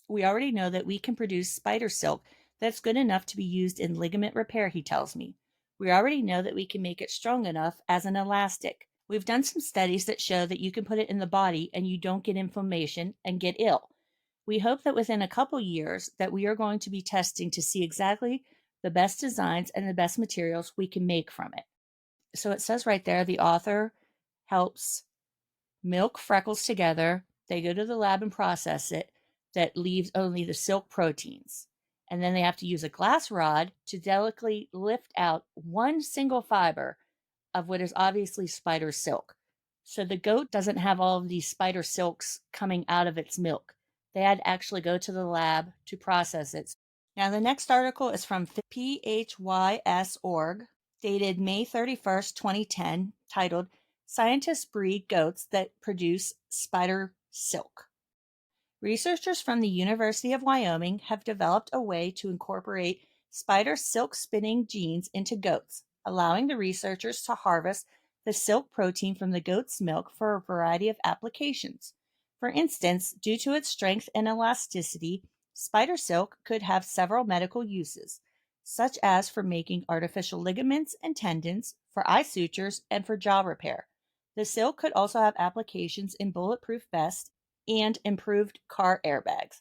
we already know that we can produce spider silk that's good enough to be used in ligament repair, he tells me. We already know that we can make it strong enough as an elastic. We've done some studies that show that you can put it in the body and you don't get inflammation and get ill. We hope that within a couple years that we are going to be testing to see exactly the best designs and the best materials we can make from it. So it says right there, the author helps milk Freckles together. They go to the lab and process it. That leaves only the silk proteins. And then they have to use a glass rod to delicately lift out one single fiber of what is obviously spider silk. So the goat doesn't have all of these spider silks coming out of its milk. They had to actually go to the lab to process it. Now the next article is from phys.org, dated May 31st, 2010, titled, Scientists Breed Goats That Produce Spider Silk. Researchers from the University of Wyoming have developed a way to incorporate spider silk spinning genes into goats, allowing the researchers to harvest the silk protein from the goat's milk for a variety of applications. For instance, due to its strength and elasticity, spider silk could have several medical uses, such as for making artificial ligaments and tendons, for eye sutures, and for jaw repair. The silk could also have applications in bulletproof vests and improved car airbags.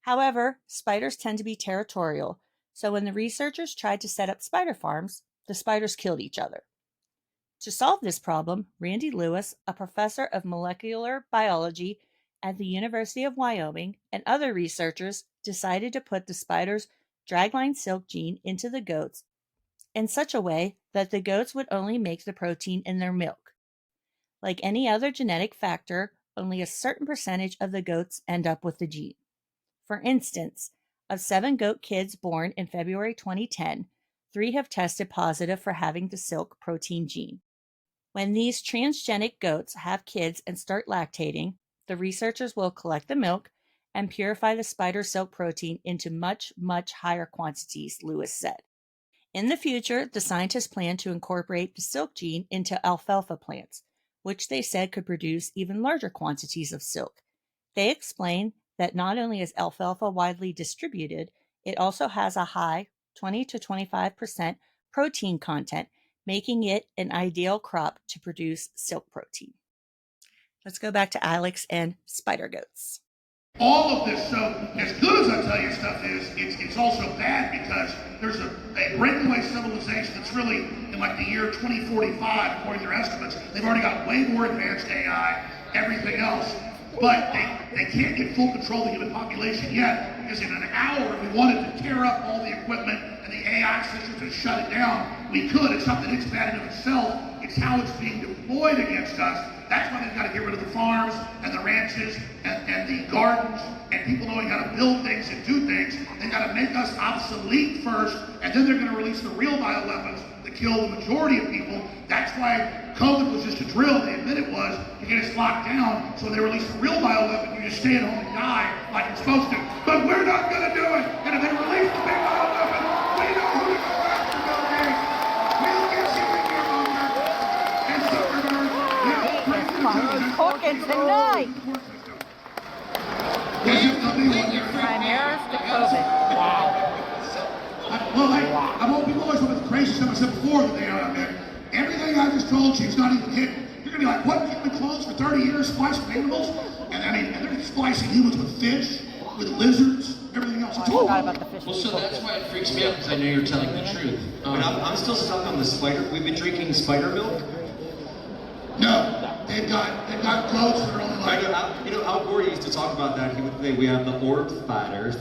However, spiders tend to be territorial, so when the researchers tried to set up spider farms, the spiders killed each other. To solve this problem, Randy Lewis, a professor of molecular biology at the University of Wyoming, and other researchers decided to put the spider's dragline silk gene into the goats in such a way that the goats would only make the protein in their milk. Like any other genetic factor, only a certain percentage of the goats end up with the gene. For instance, of 7 goat kids born in February 2010, 3 have tested positive for having the silk protein gene. When these transgenic goats have kids and start lactating, the researchers will collect the milk and purify the spider silk protein into much, much higher quantities, Lewis said. In the future, the scientists plan to incorporate the silk gene into alfalfa plants, which they said could produce even larger quantities of silk. They explain that not only is alfalfa widely distributed, it also has a high 20 to 25% protein content, making it an ideal crop to produce silk protein. Let's go back to Alex and spider goats. All of this, so as good as I tell you stuff is, it's also bad because there's a breakaway civilization that's really in like the year 2045, according to their estimates. They've already got way more advanced AI, everything else, but they can't get full control of the human population yet, because in an hour, if we wanted to tear up all the equipment and the AI systems and shut it down, we could. It's not that it's bad in itself, it's how it's being deployed against us. That's why they've got to get rid of the farms and the ranches and the gardens and people knowing how to build things and do things. They've got to make us obsolete first, and then they're going to release the real bioweapons that kill the majority of people. That's why COVID was just a drill, they admit it was, to get us locked down. So they release the real bioweapon, you just stay at home and die like you're supposed to. But we're not going to do it. And if they release the big bioweapon, we know who to go after, Bill Gates. We'll get you in here, Bill Gates. Well, hey, people always want the crazy stuff I said before the day I'm there. Everything I just told you is not even hidden. You're gonna be like, what? You've been clones for 30 years, splicing animals? And they're splicing humans with fish, with lizards, everything else. Well, so that's why it freaks me out, because I know you're telling the truth. I'm still stuck on the spider. We've been drinking spider milk. No, they've got goats that are only like. Al Gore used to talk about that. He would say we have the orb spiders.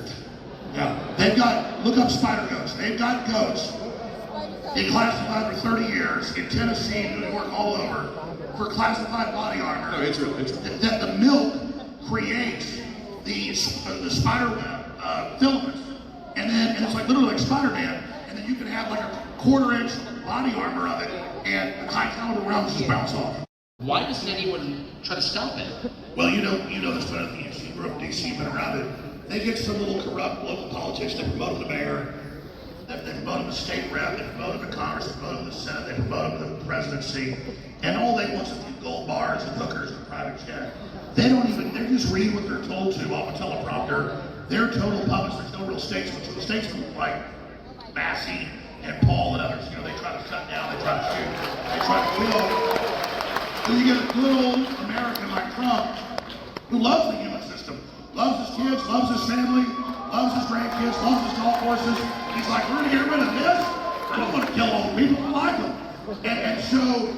Yeah, look up spider goats. They've got goats declassified for 30 years in Tennessee, New York, all over, for classified body armor. No, it's real. That the milk creates the spider web filaments, and it's like literally like Spider-Man, and then you can have like a 1/4-inch body armor of it, and high caliber rounds just bounce off. Why doesn't anyone try to stop it? Well, you know this better than you. You grew up in DC, been around it. They get some little corrupt local politicians. They promote him to mayor. They promote him to state rep. They promote him to Congress. They promote him to the Senate. They promote him to the presidency. And all they want is a few gold bars and hookers and private jet. They just read what they're told to off a teleprompter. They're total puppets. There's no real statesmen. So the statesmen like Massey and Paul and others, they try to shut down. They try to shoot. They try to kill. Then you get a good old American like Trump, who loves the human system, loves his kids, loves his family, loves his grandkids, loves his golf courses. He's like, we're gonna get rid of this? I don't want to kill old people, I like them. And so,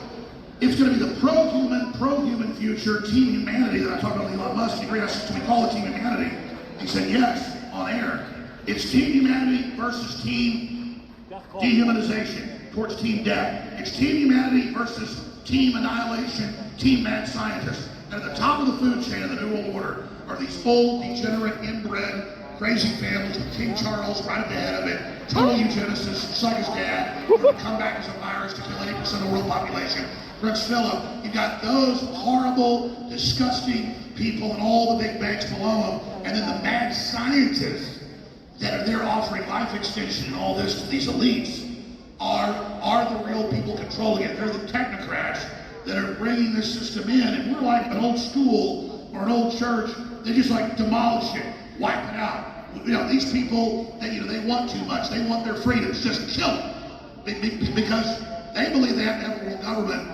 it's gonna be the pro-human future, team humanity that I talked about with Elon Musk. He asked, can we call it team humanity? He said yes, on air. It's team humanity versus team dehumanization, towards team death. It's team humanity versus team annihilation, team mad scientists. And at the top of the food chain of the New World Order are these old, degenerate, inbred, crazy families with King Charles right at the head of it, total eugenicist, just like his dad, who's going to come back as a virus to kill 80% of the world population. Prince Philip, you've got those horrible, disgusting people and all the big banks below them, and then the mad scientists that are there offering life extension and all this to these elites are the real people controlling it. They're the technocrats that are bringing this system in, and we're like an old school or an old church. They just like demolish it, wipe it out. These people, they want too much. They want their freedoms. Just kill them because they believe they have to have a world government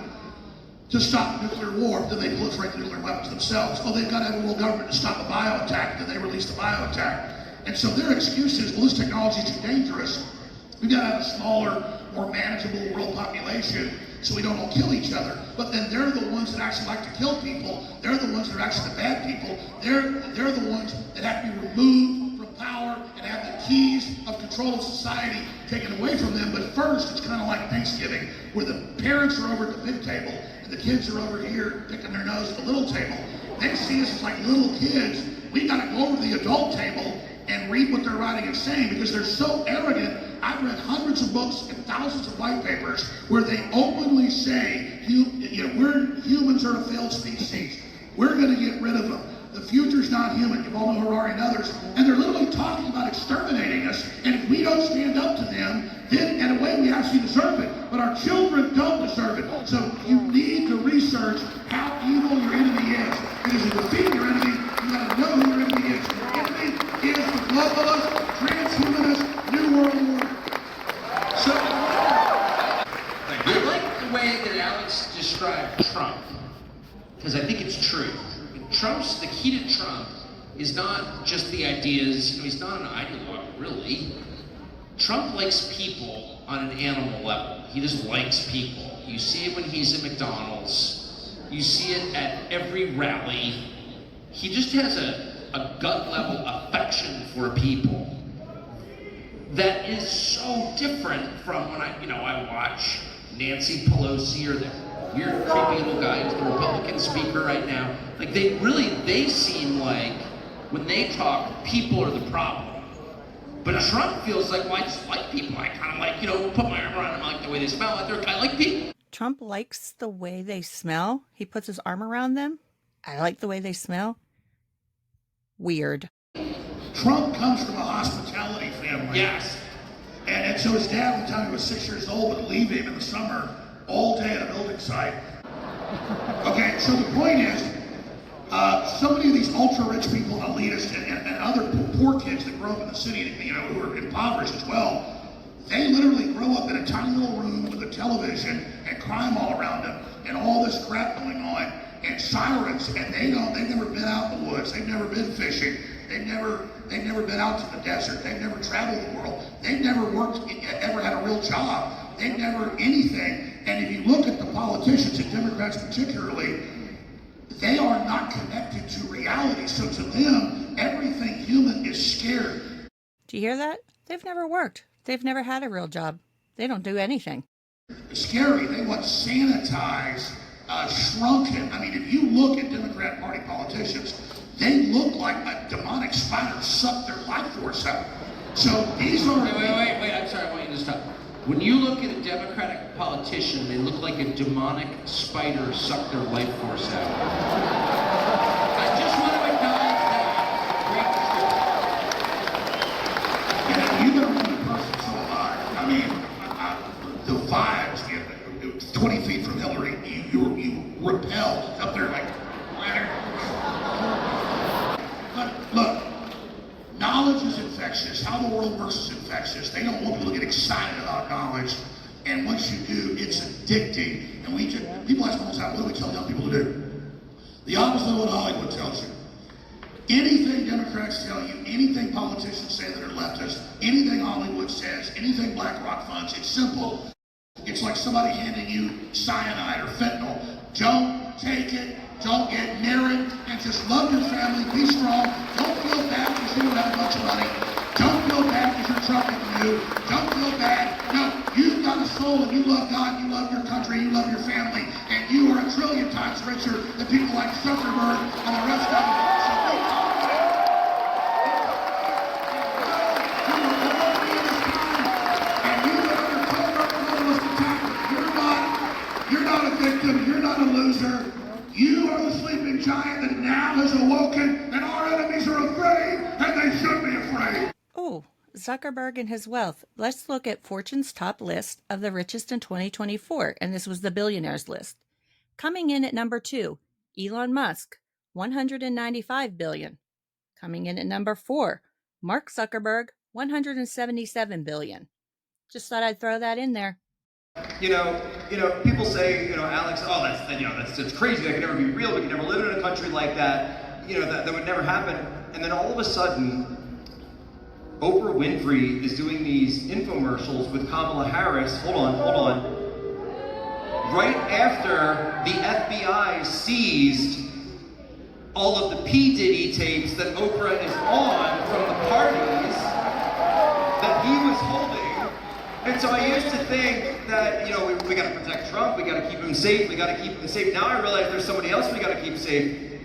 to stop nuclear war. Then they proliferate the nuclear weapons themselves. Oh, they've got to have a world government to stop a bio attack. Then they release the bio attack. And so their excuse is, well, this technology is too dangerous. We've got to have a smaller, more manageable world population so we don't all kill each other. But then they're the ones that actually like to kill people. They're the ones that are actually the bad people. They're the ones that have to be removed from power and have the keys of control of society taken away from them. But first, it's kind of like Thanksgiving, where the parents are over at the big table and the kids are over here picking their nose at the little table. They see us as like little kids. We got to go over to the adult table and read what they're writing and saying because they're so arrogant. I've read hundreds of books and thousands of white papers where they openly say, humans are a failed species. We're going to get rid of them. The future's not human. You all know Harari and others. And they're literally talking about exterminating us. And if we don't stand up to them, then in a way we actually deserve it. But our children don't deserve it. So you need to research how evil your enemy is. Because to defeat your enemy, you got to know who your enemy is. Your enemy is the globalist, transhumanist, New World Order. So, I like the way that Alex described Trump, because I think it's true. The key to Trump is not just the ideas, he's not an ideologue, really. Trump likes people on an animal level. He just likes people. You see it when he's at McDonald's. You see it at every rally. He just has a gut level affection for people that is so different from when I watch Nancy Pelosi or the weird, creepy little guy who's the Republican speaker right now. Like they seem like when they talk, people are the problem. But Trump feels like, well, I just like people. I kind of like, put my arm around them. I like the way they smell. I kind of like people. Trump likes the way they smell. He puts his arm around them. I like the way they smell. Weird. Trump comes from a hospitality family. Yes. And so his dad, at the time he was 6 years old, would leave him in the summer all day at a building site. Okay, so the point is, so many of these ultra-rich people and elitists and other poor kids that grow up in the city, who are impoverished as well, television and crime all around them and all this crap going on and sirens, and they've never been out in the woods, they've never been fishing, they've never been out to the desert, they've never traveled the world, they've never ever had a real job, they've never anything. And if you look at the politicians, and Democrats particularly, they are not connected to reality. So to them, everything human is scared. Do you hear that? They've never worked. They've never had a real job. They don't do anything. It's scary. They want sanitized, shrunken. I mean, if you look at Democrat Party politicians, they look like a demonic spider sucked their life force out. So these are... Wait, I'm sorry, I want you to stop. When you look at a Democratic politician, they look like a demonic spider sucked their life force out. I just want to acknowledge that. You better run the person so hard. I mean, the vibes, 20 feet from Hillary, you repel up there like... But look, knowledge is infectious. How the world works is infectious. They don't want people to get excited about knowledge. And once you do, it's addicting. And people ask me all the time, what do we tell young people to do? The opposite of what Hollywood tells you. Anything Democrats tell you, anything politicians say that are leftists, anything Hollywood says, anything BlackRock funds, it's simple. It's like somebody handing you cyanide or fentanyl. Don't take it, don't get near it, and just love your family, be strong. Don't feel bad because you don't have a bunch of money. Don't feel bad because you're trucking new. Don't feel bad. No, you've got a soul and you love God, you love your country, you love your family, and you are a trillion times richer than people like Zuckerberg and the rest of them. So be confident. And you are a covert globalist attacker. You're not a victim, you're not a loser. You are the sleeping giant that now has awoken, and our enemies are afraid, and they should be afraid. Oh, Zuckerberg and his wealth. Let's look at Fortune's top list of the richest in 2024, and this was the billionaires list. Coming in at number 2, Elon Musk, $195 billion. Coming in at number 4, Mark Zuckerberg, $177 billion. Just thought I'd throw that in there. You know, people say, Alex, oh, that's crazy. That could never be real. We could never live in a country like that. That would never happen. And then all of a sudden, Oprah Winfrey is doing these infomercials with Kamala Harris. Hold on. Right after the FBI seized all of the P. Diddy tapes that Oprah is on from the parties that he was holding. And so I used to think that, we got to protect Trump, we got to keep him safe, Now I realize there's somebody else we got to keep safe.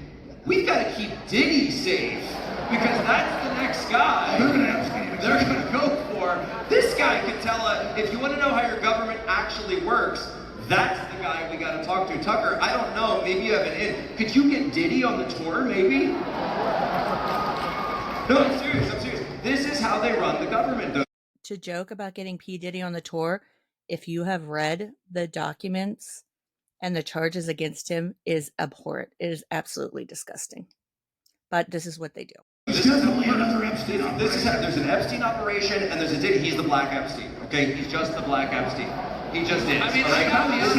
We've got to keep Diddy safe, because that's the next guy they're going to go for. This guy could tell us, if you want to know how your government actually works, that's the guy we got to talk to. Tucker, I don't know, maybe you have an in. Could you get Diddy on the tour, maybe? No, I'm serious. This is how they run the government, though. To joke about getting P. Diddy on the tour, if you have read the documents and the charges against him, is abhorrent. It is absolutely disgusting. But this is what they do. There's definitely another Epstein operation. There's an Epstein operation and there's a Diddy. He's the Black Epstein, okay? He's just the Black Epstein. He just is. I mean, right? I gotta be honest.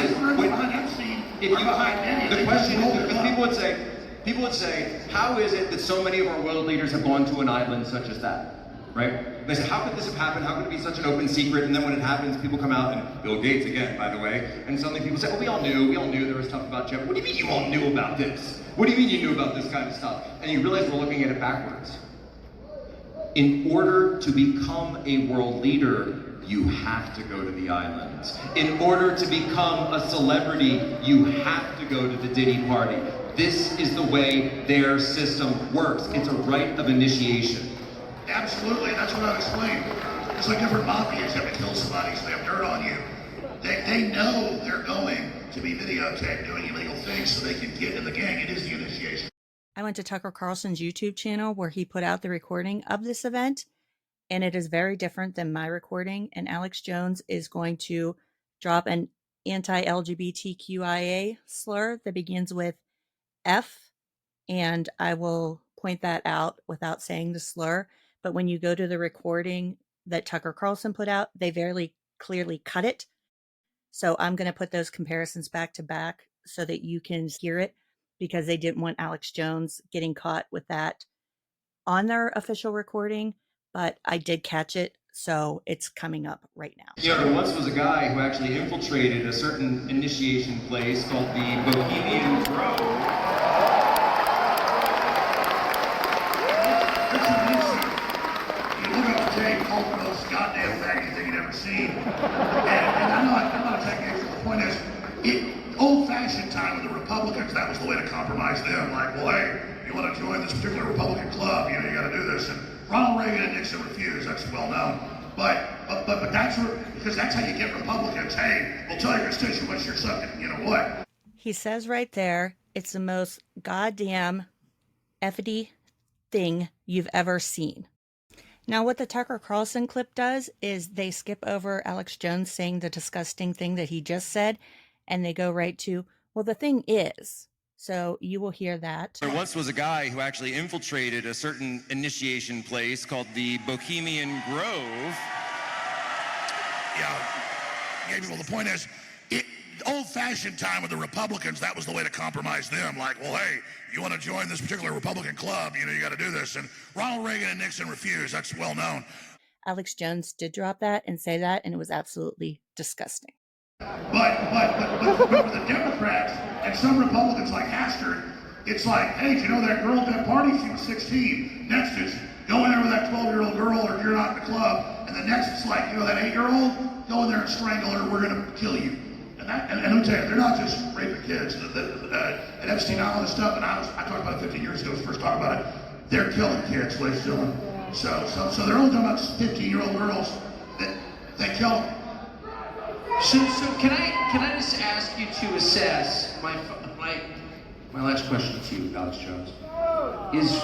Epstein, the question is, because people would say, how is it that so many of our world leaders have gone to an island such as that? Right? They say, how could this have happened? How could it be such an open secret? And then when it happens, people come out, and Bill Gates again, by the way, and suddenly people say, oh, we all knew there was stuff about Jeff. What do you mean you all knew about this? What do you mean you knew about this kind of stuff? And you realize we're looking at it backwards. In order to become a world leader, you have to go to the islands. In order to become a celebrity, you have to go to the Diddy party. This is the way their system works. It's a rite of initiation. Absolutely, that's what I've explained. It's like different mafias have to kill somebody so they have dirt on you. They know they're going to be videotaped doing illegal things so they can get in the gang. It is the initiation. I went to Tucker Carlson's YouTube channel where he put out the recording of this event, and it is very different than my recording. And Alex Jones is going to drop an anti-LGBTQIA slur that begins with F, and I will point that out without saying the slur. But when you go to the recording that Tucker Carlson put out, they very clearly cut it. So I'm going to put those comparisons back to back so that you can hear it, because they didn't want Alex Jones getting caught with that on their official recording, but I did catch it, so it's coming up right now. Yeah, there once was a guy who actually infiltrated a certain initiation place called the Bohemian Grove. You look up the tape, called the most goddamn faggot thing you'd ever seen. And I'm not attacking it. The point is, old-fashioned time with the Republicans, that was the way to compromise them. Like, well, hey, you want to join this particular Republican club, you got to do this. And Ronald Reagan and Nixon refused. That's well known. But that's because that's how you get Republicans. Hey, we'll tell your constituents you're sucking. You know what? He says right there, it's the most goddamn effity thing you've ever seen. Now, what the Tucker Carlson clip does is they skip over Alex Jones saying the disgusting thing that he just said, and they go right to, well, the thing is. So you will hear that. There once was a guy who actually infiltrated a certain initiation place called the Bohemian Grove. Yeah, well, the point is, old-fashioned time with the Republicans, that was the way to compromise them. Like, well, hey, you want to join this particular Republican club, you got to do this. And Ronald Reagan and Nixon refused. That's well known. Alex Jones did drop that and say that, and it was absolutely disgusting. But for the Democrats and some Republicans like Hastert, it's like, hey, do you know that girl at that party? She was 16. Next is, go in there with that 12-year-old girl or you're not in the club. And the next it's like, that 8-year-old? Go in there and strangle her, we're going to kill you. And let me tell you, they're not just raping kids. And Epstein Island and stuff, and I talked about it 15 years ago, first talked about it. They're killing kids, what he's doing. So they're only talking about 15-year-old girls that they kill them. So can I just ask you to assess my last question to you, Alex Jones, is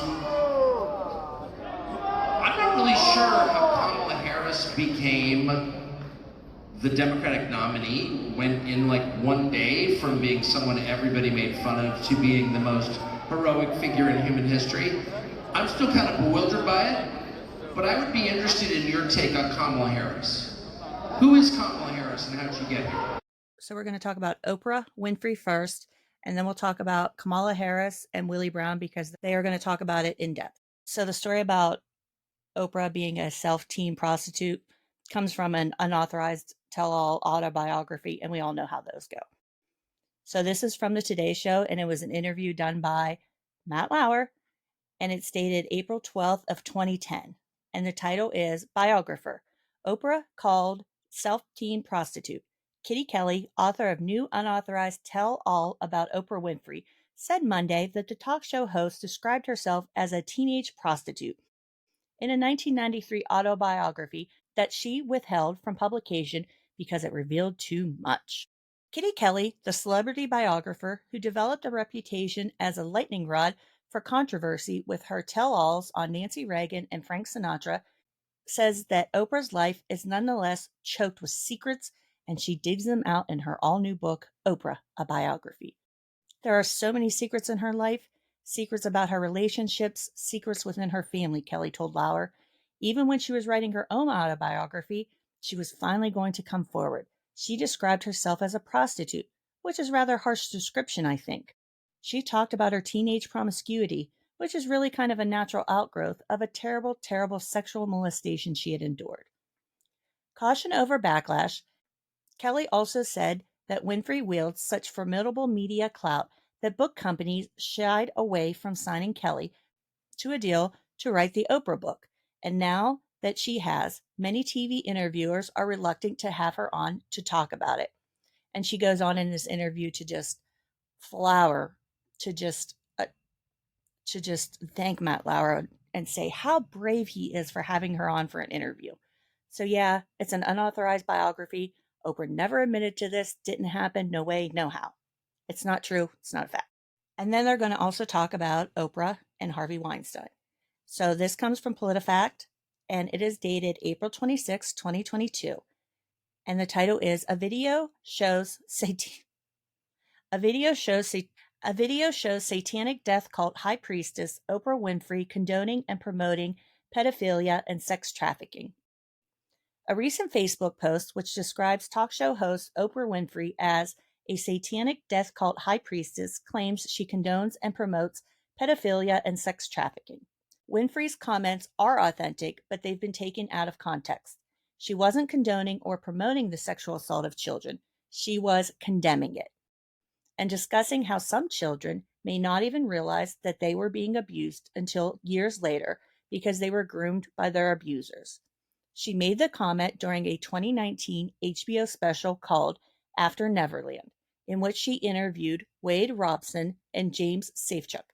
I'm not really sure how Kamala Harris became the Democratic nominee went in one day from being someone everybody made fun of to being the most heroic figure in human history. I'm still kind of bewildered by it, but I would be interested in your take on Kamala Harris. Who is Kamala Harris and how did she get here? So we're going to talk about Oprah Winfrey first, and then we'll talk about Kamala Harris and Willie Brown because they are going to talk about it in depth. So the story about Oprah being a self-teen prostitute comes from an unauthorized tell-all autobiography, and we all know how those go. So this is from the Today Show, and it was an interview done by Matt Lauer, and it's dated April 12th of 2010. And the title is Biographer, Oprah Called Self-Teen Prostitute. Kitty Kelly, author of new unauthorized tell-all about Oprah Winfrey, said Monday that the talk show host described herself as a teenage prostitute in a 1993 autobiography that she withheld from publication because it revealed too much. Kitty Kelly, the celebrity biographer who developed a reputation as a lightning rod for controversy with her tell-alls on Nancy Reagan and Frank Sinatra, says that Oprah's life is nonetheless choked with secrets, and she digs them out in her all-new book, Oprah, a Biography. There are so many secrets in her life, secrets about her relationships, secrets within her family, Kelly told Lauer. Even when she was writing her own autobiography, she was finally going to come forward. She described herself as a prostitute, which is a rather harsh description, I think. She talked about her teenage promiscuity, which is really kind of a natural outgrowth of a terrible, terrible sexual molestation she had endured. Caution over backlash, Kelly also said that Winfrey wields such formidable media clout that book companies shied away from signing Kelly to a deal to write the Oprah book. And now that she has, many TV interviewers are reluctant to have her on to talk about it. And she goes on in this interview to just thank Matt Lauer and say how brave he is for having her on for an interview. So yeah, it's an unauthorized biography. Oprah never admitted to this, didn't happen, no way, no how. It's not true, it's not a fact. And then they're going to also talk about Oprah and Harvey Weinstein. So this comes from PolitiFact, and it is dated April 26, 2022. And the title is A video shows satanic death cult high priestess Oprah Winfrey condoning and promoting pedophilia and sex trafficking. A recent Facebook post, which describes talk show host Oprah Winfrey as a satanic death cult high priestess, claims she condones and promotes pedophilia and sex trafficking. Winfrey's comments are authentic, but they've been taken out of context. She wasn't condoning or promoting the sexual assault of children. She was condemning it and discussing how some children may not even realize that they were being abused until years later because they were groomed by their abusers. She made the comment during a 2019 HBO special called After Neverland, in which she interviewed Wade Robson and James Safechuck,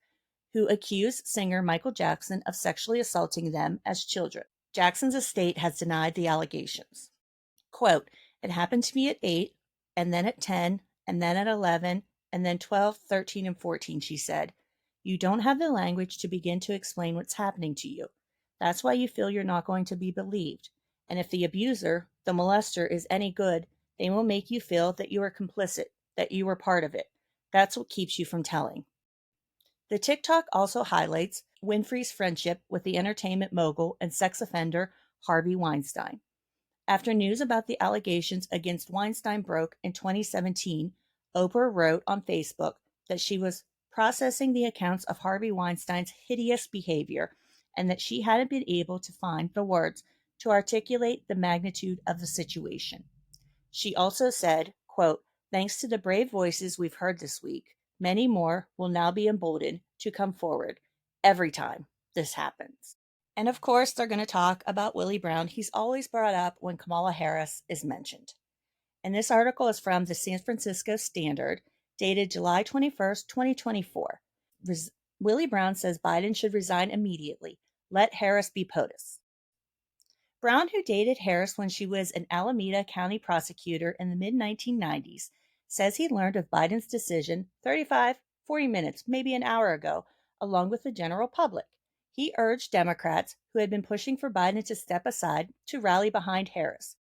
who accused singer Michael Jackson of sexually assaulting them as children. Jackson's estate has denied the allegations. Quote, "It happened to me at 8, and then at 10, and then at 11, and then 12, 13, and 14, she said. You don't have the language to begin to explain what's happening to you. That's why you feel you're not going to be believed. And if the abuser, the molester, is any good, they will make you feel that you are complicit, that you were part of it. That's what keeps you from telling." The TikTok also highlights Winfrey's friendship with the entertainment mogul and sex offender Harvey Weinstein. After news about the allegations against Weinstein broke in 2017, Oprah wrote on Facebook that she was processing the accounts of Harvey Weinstein's hideous behavior and that she hadn't been able to find the words to articulate the magnitude of the situation. She also said, quote, "Thanks to the brave voices we've heard this week, many more will now be emboldened to come forward every time this happens." And of course, they're going to talk about Willie Brown. He's always brought up when Kamala Harris is mentioned. And this article is from the San Francisco Standard, dated July 21st, 2024. Willie Brown says Biden should resign immediately. Let Harris be POTUS. Brown, who dated Harris when she was an Alameda County prosecutor in the mid-1990s, says he learned of Biden's decision 35, 40 minutes, maybe an hour ago, along with the general public. He urged Democrats who had been pushing for Biden to step aside to rally behind Harris.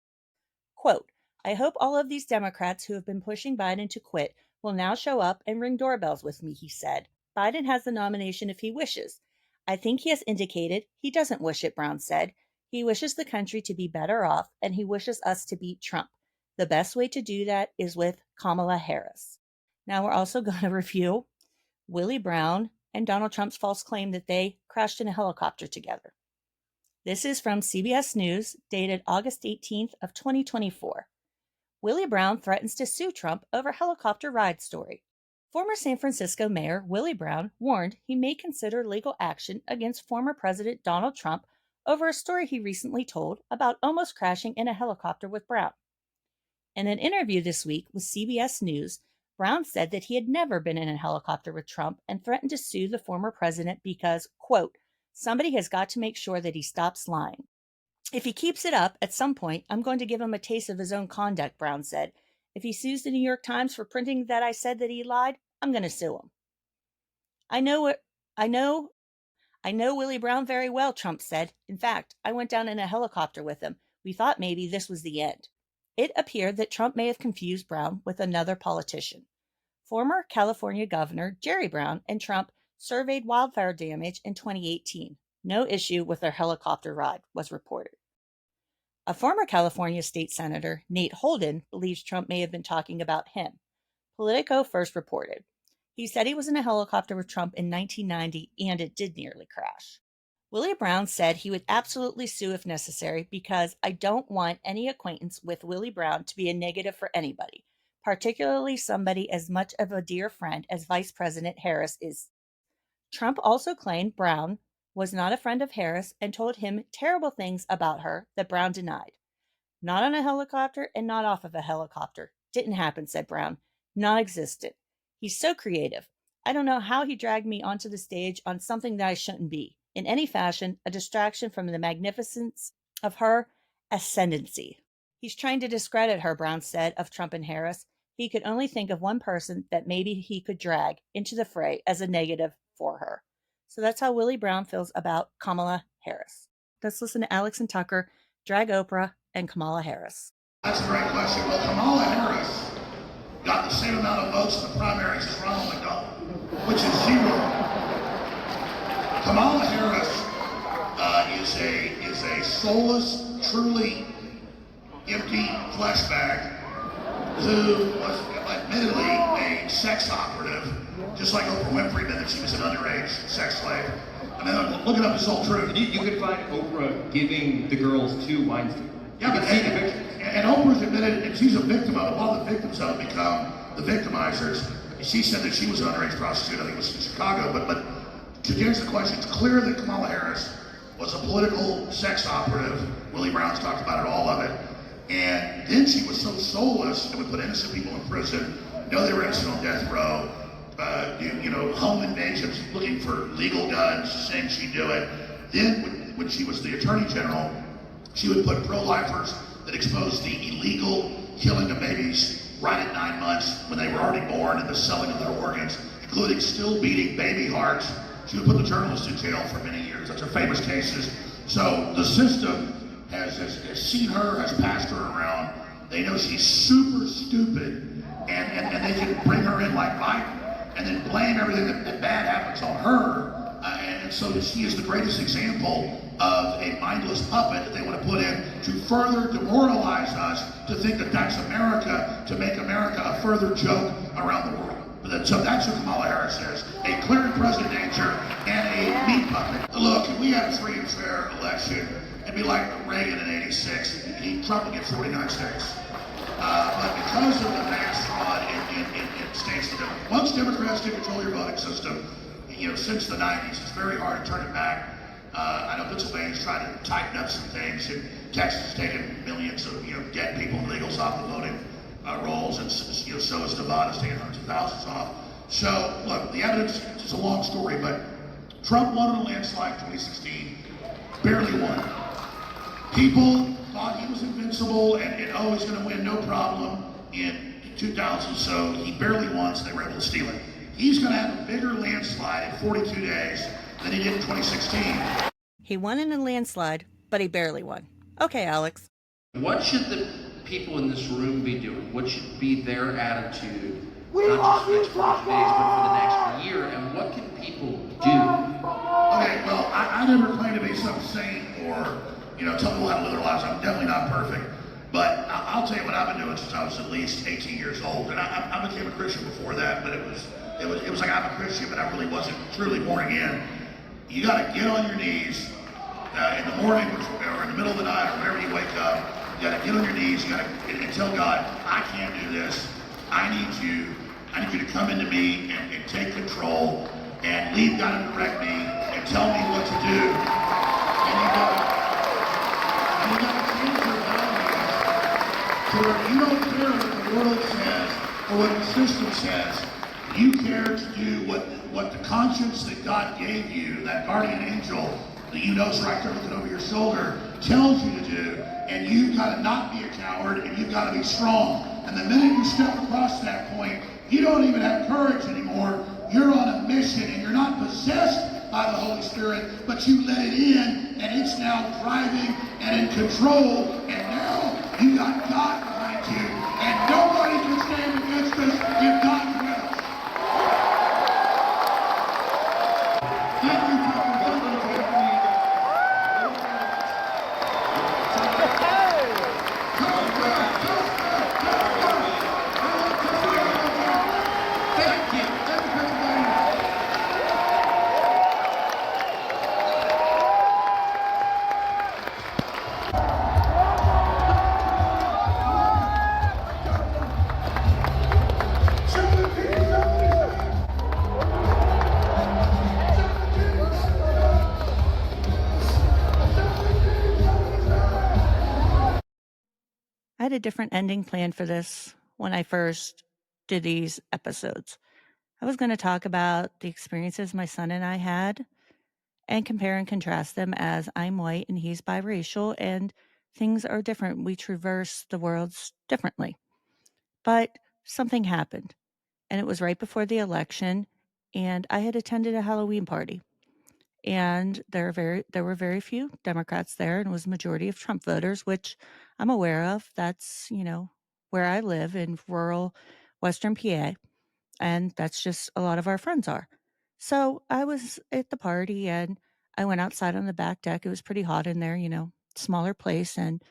Quote, "I hope all of these Democrats who have been pushing Biden to quit will now show up and ring doorbells with me," he said. "Biden has the nomination if he wishes. I think he has indicated he doesn't wish it," Brown said. "He wishes the country to be better off, and he wishes us to beat Trump. The best way to do that is with Kamala Harris." Now we're also going to review Willie Brown and Donald Trump's false claim that they crashed in a helicopter together. This is from CBS News, dated August 18th of 2024. Willie Brown threatens to sue Trump over helicopter ride story. Former San Francisco Mayor Willie Brown warned he may consider legal action against former President Donald Trump over a story he recently told about almost crashing in a helicopter with Brown. In an interview this week with CBS News, Brown said that he had never been in a helicopter with Trump and threatened to sue the former president because, quote, "Somebody has got to make sure that he stops lying. If he keeps it up, at some point, I'm going to give him a taste of his own conduct," Brown said. "If he sues the New York Times for printing that I said that he lied, I'm going to sue him." I know Willie Brown very well," Trump said. "In fact, I went down in a helicopter with him. We thought maybe this was the end." It appeared that Trump may have confused Brown with another politician. Former California Governor Jerry Brown and Trump surveyed wildfire damage in 2018. No issue with their helicopter ride was reported. A former California state senator, Nate Holden, believes Trump may have been talking about him. Politico first reported. He said he was in a helicopter with Trump in 1990 and it did nearly crash. Willie Brown said he would absolutely sue if necessary because "I don't want any acquaintance with Willie Brown to be a negative for anybody, particularly somebody as much of a dear friend as Vice President Harris is." Trump also claimed Brown was not a friend of Harris and told him terrible things about her that Brown denied. "Not on a helicopter and not off of a helicopter. Didn't happen," said Brown. "Non-existent. He's so creative. I don't know how he dragged me onto the stage on something that I shouldn't be. In any fashion, a distraction from the magnificence of her ascendancy. He's trying to discredit her," Brown said of Trump and Harris. He could only think of one person that maybe he could drag into the fray as a negative for her. So that's how Willie Brown feels about Kamala Harris. Let's listen to Alex and Tucker drag Oprah and Kamala Harris. That's a great question. Well, Kamala Harris got the same amount of votes in the primaries as Ronald McDonald, which is 0. Kamala Harris is a soulless, truly empty flesh bag who was admittedly a sex operative, just like Oprah Winfrey admitted she was an underage sex slave. I mean, look it up, it's all true. You could find Oprah giving the girls to Weinstein. Yeah, but and Oprah's admitted, and she's a victim of it. A lot of the victims of it become the victimizers. She said that she was an underage prostitute, I think it was in Chicago, but to answer the question, it's clear that Kamala Harris was a political sex operative. Willie Brown's talked about it, all of it. And then she was so soulless and would put innocent people in prison, know they were innocent on death row, home invasions, looking for legal guns, saying she'd do it. Then when she was the Attorney General, she would put pro-lifers that exposed the illegal killing of babies right at 9 months when they were already born and the selling of their organs, including still beating baby hearts. She would put the journalists in jail for many years. That's her famous cases. So the system has seen her, has passed her around. They know she's super stupid, and they can bring her in like Biden and then blame everything that bad happens on her. And so she is the greatest example of a mindless puppet that they want to put in to further demoralize us to think that that's America, to make America a further joke around the world. So that's who Kamala Harris is, a clear and present danger and a meat puppet. Look, if we had a free and fair election, it'd be like Reagan in '86. Trump would get 49 states. But because of the mass fraud in states, once Democrats take control of your voting system, since the 90s, it's very hard to turn it back. I know Pennsylvania's trying to tighten up some things, and Texas has taken millions of dead people and illegals off the voting rolls, and so is Nevada's taking hundreds of thousands off. So, look, the evidence is a long story, but Trump won in a landslide in 2016, barely won. People thought he was invincible and he's going to win no problem in 2000, so he barely won, so they were able to steal it. He's going to have a bigger landslide in 42 days than he did in 2016. He won in a landslide, but he barely won. Okay, Alex. What should the people in this room be doing? What should be their attitude, not just for the next 40 days, but for the next year? And what can people do? Okay, well, I never claim to be some saint or, tell people how to live their lives. I'm definitely not perfect. But I'll tell you what I've been doing since I was at least 18 years old. And I became a Christian before that, but it was like I'm a Christian, but I really wasn't truly born again. You got to get on your knees in the morning or in the middle of the night or whenever you wake up. You got to get on your knees. You got to tell God, I can't do this. I need you to come into me and take control and lead God and direct me and tell me what to do. And you got to change your values to where you don't care what the world says or what the system says. You care to do what the conscience that God gave you, that guardian angel that is right there looking over your shoulder, tells you to do. And you've got to not be a coward, and you've got to be strong. And the minute you step across that point, you don't even have courage anymore. You're on a mission, and you're not possessed by the Holy Spirit, but you let it in, and it's now driving and in control. And now you got God behind you, and nobody can stand against us if God's with us. Thank you, Tucker. I had a different ending planned for this when I first did these episodes. I was going to talk about the experiences my son and I had and compare and contrast them, as I'm white and he's biracial and things are different. We traverse the worlds differently. But something happened, and it was right before the election, and I had attended a Halloween party. And there were very few Democrats there, and it was a majority of Trump voters, which I'm aware of. That's, where I live in rural Western PA, and that's just a lot of our friends are. So I was at the party, and I went outside on the back deck. It was pretty hot in there, smaller place, and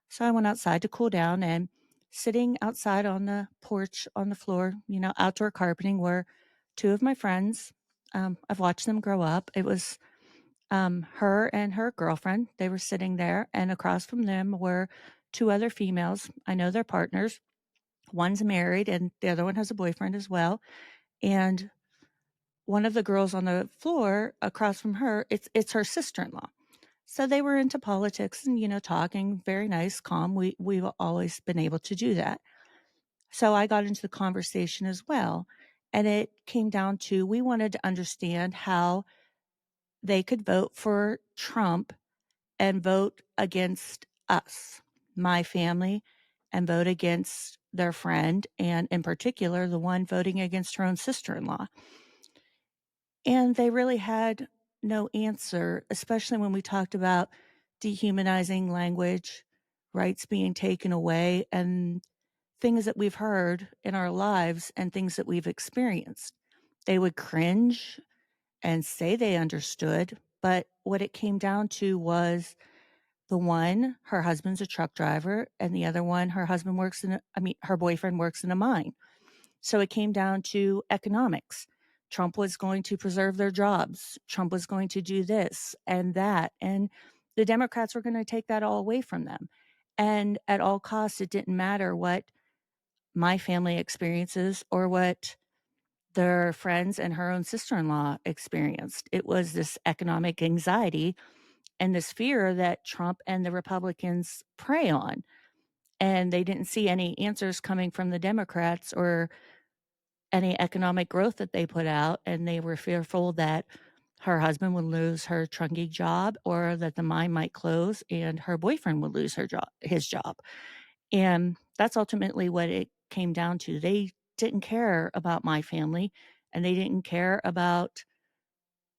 So I went outside to cool down, and sitting outside on the porch on the floor, outdoor carpeting, were two of my friends. I've watched them grow up. It was her and her girlfriend. They were sitting there, and across from them were two other females. I know they're partners. One's married, and the other one has a boyfriend as well. And one of the girls on the floor across from her, it's her sister-in-law. So they were into politics and, talking, very nice, calm. We've always been able to do that. So I got into the conversation as well. And it came down to, we wanted to understand how they could vote for Trump and vote against us, my family, and vote against their friend, and in particular, the one voting against her own sister-in-law. And they really had no answer, especially when we talked about dehumanizing language, rights being taken away, and things that we've heard in our lives and things that we've experienced. They would cringe and say they understood, but what it came down to was the one, her husband's a truck driver, and the other one, her boyfriend works in a mine. So it came down to economics. Trump was going to preserve their jobs. Trump was going to do this and that. And the Democrats were going to take that all away from them. And at all costs, it didn't matter what my family experiences or what their friends and her own sister-in-law experienced. It was this economic anxiety and this fear that Trump and the Republicans prey on. And they didn't see any answers coming from the Democrats or any economic growth that they put out. And they were fearful that her husband would lose her trunking job, or that the mine might close and her boyfriend would lose his job. And that's ultimately what it came down to. They didn't care about my family, and they didn't care about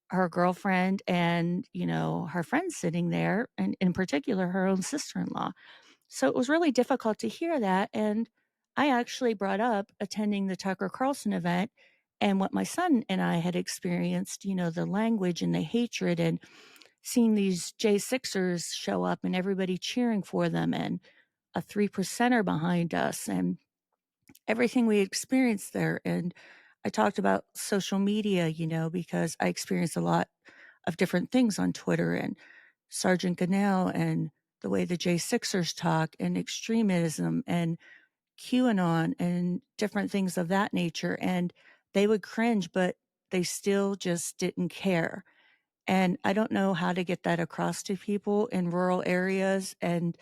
her girlfriend and, her friends sitting there, and in particular, her own sister-in-law. So it was really difficult to hear that. And I actually brought up attending the Tucker Carlson event and what my son and I had experienced, the language and the hatred, and seeing these J6ers show up and everybody cheering for them, and a 3%er behind us, and everything we experienced there. And I talked about social media, because I experienced a lot of different things on Twitter, and Sergeant Ganell, and the way the J6ers talk, and extremism, and QAnon, and different things of that nature. And they would cringe, but they still just didn't care. And I don't know how to get that across to people in rural areas. And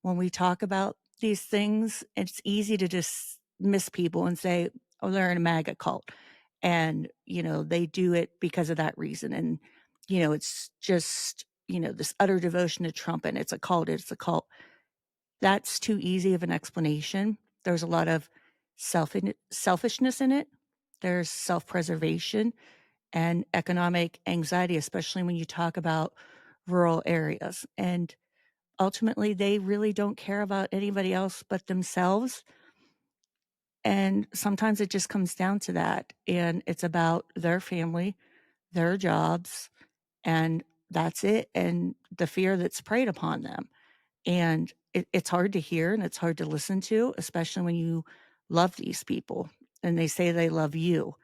when we talk about these things, it's easy to dismiss people and say, oh, they're in a MAGA cult. And, they do it because of that reason. And, it's just, this utter devotion to Trump, and it's a cult. That's too easy of an explanation. There's a lot of selfishness in it. There's self-preservation and economic anxiety, especially when you talk about rural areas. And ultimately, they really don't care about anybody else but themselves. And sometimes it just comes down to that. And it's about their family, their jobs, and that's it. And the fear that's preyed upon them. And it's hard to hear, and it's hard to listen to, especially when you love these people and they say they love you.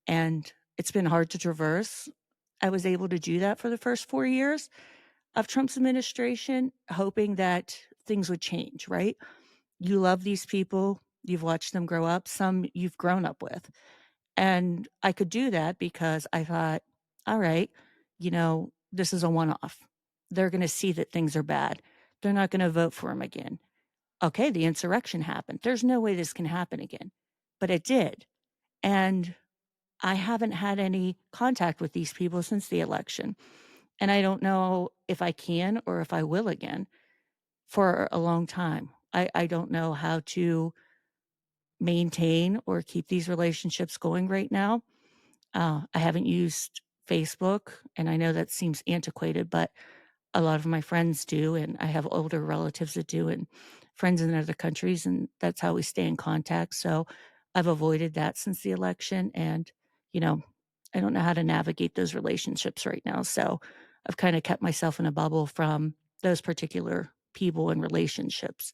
And it's been hard to traverse. I was able to do that for the first 4 years of Trump's administration, hoping that things would change, right? You love these people. You've watched them grow up. Some you've grown up with. And I could do that because I thought, all right, this is a one-off. They're going to see that things are bad. They're not going to vote for him again. Okay, the insurrection happened. There's no way this can happen again. But it did. And I haven't had any contact with these people since the election. And I don't know if I can or if I will again for a long time. I don't know how to maintain or keep these relationships going right now. I haven't used Facebook, and I know that seems antiquated, but a lot of my friends do, and I have older relatives that do, and friends in other countries, and that's how we stay in contact. So I've avoided that since the election, and, I don't know how to navigate those relationships right now. So I've kind of kept myself in a bubble from those particular people and relationships.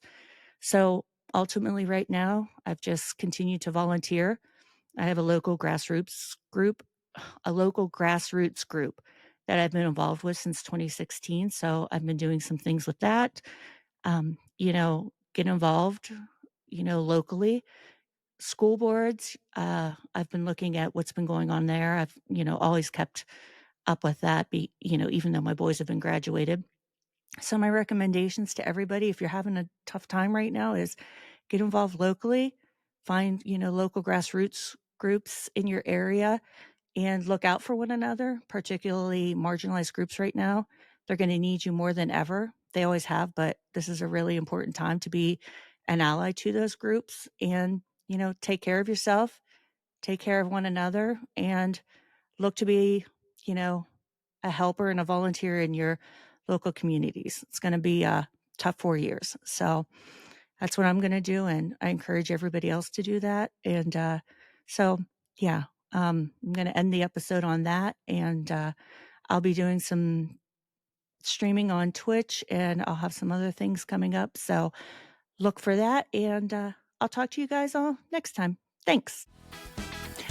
So ultimately right now, I've just continued to volunteer. I have a local grassroots group that I've been involved with since 2016. So I've been doing some things with that. Get involved, locally. School boards, I've been looking at what's been going on there. I've, always kept up with that, even though my boys have been graduated. So my recommendations to everybody, if you're having a tough time right now, is get involved locally, find, local grassroots groups in your area, and look out for one another, particularly marginalized groups right now. They're going to need you more than ever. They always have, but this is a really important time to be an ally to those groups and, take care of yourself, take care of one another, and look to be, a helper and a volunteer in your local communities. It's going to be a tough 4 years. So that's what I'm going to do. And I encourage everybody else to do that. And I'm going to end the episode on that. And I'll be doing some streaming on Twitch, and I'll have some other things coming up. So look for that. And I'll talk to you guys all next time. Thanks.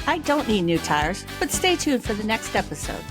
I don't need new tires, but stay tuned for the next episode.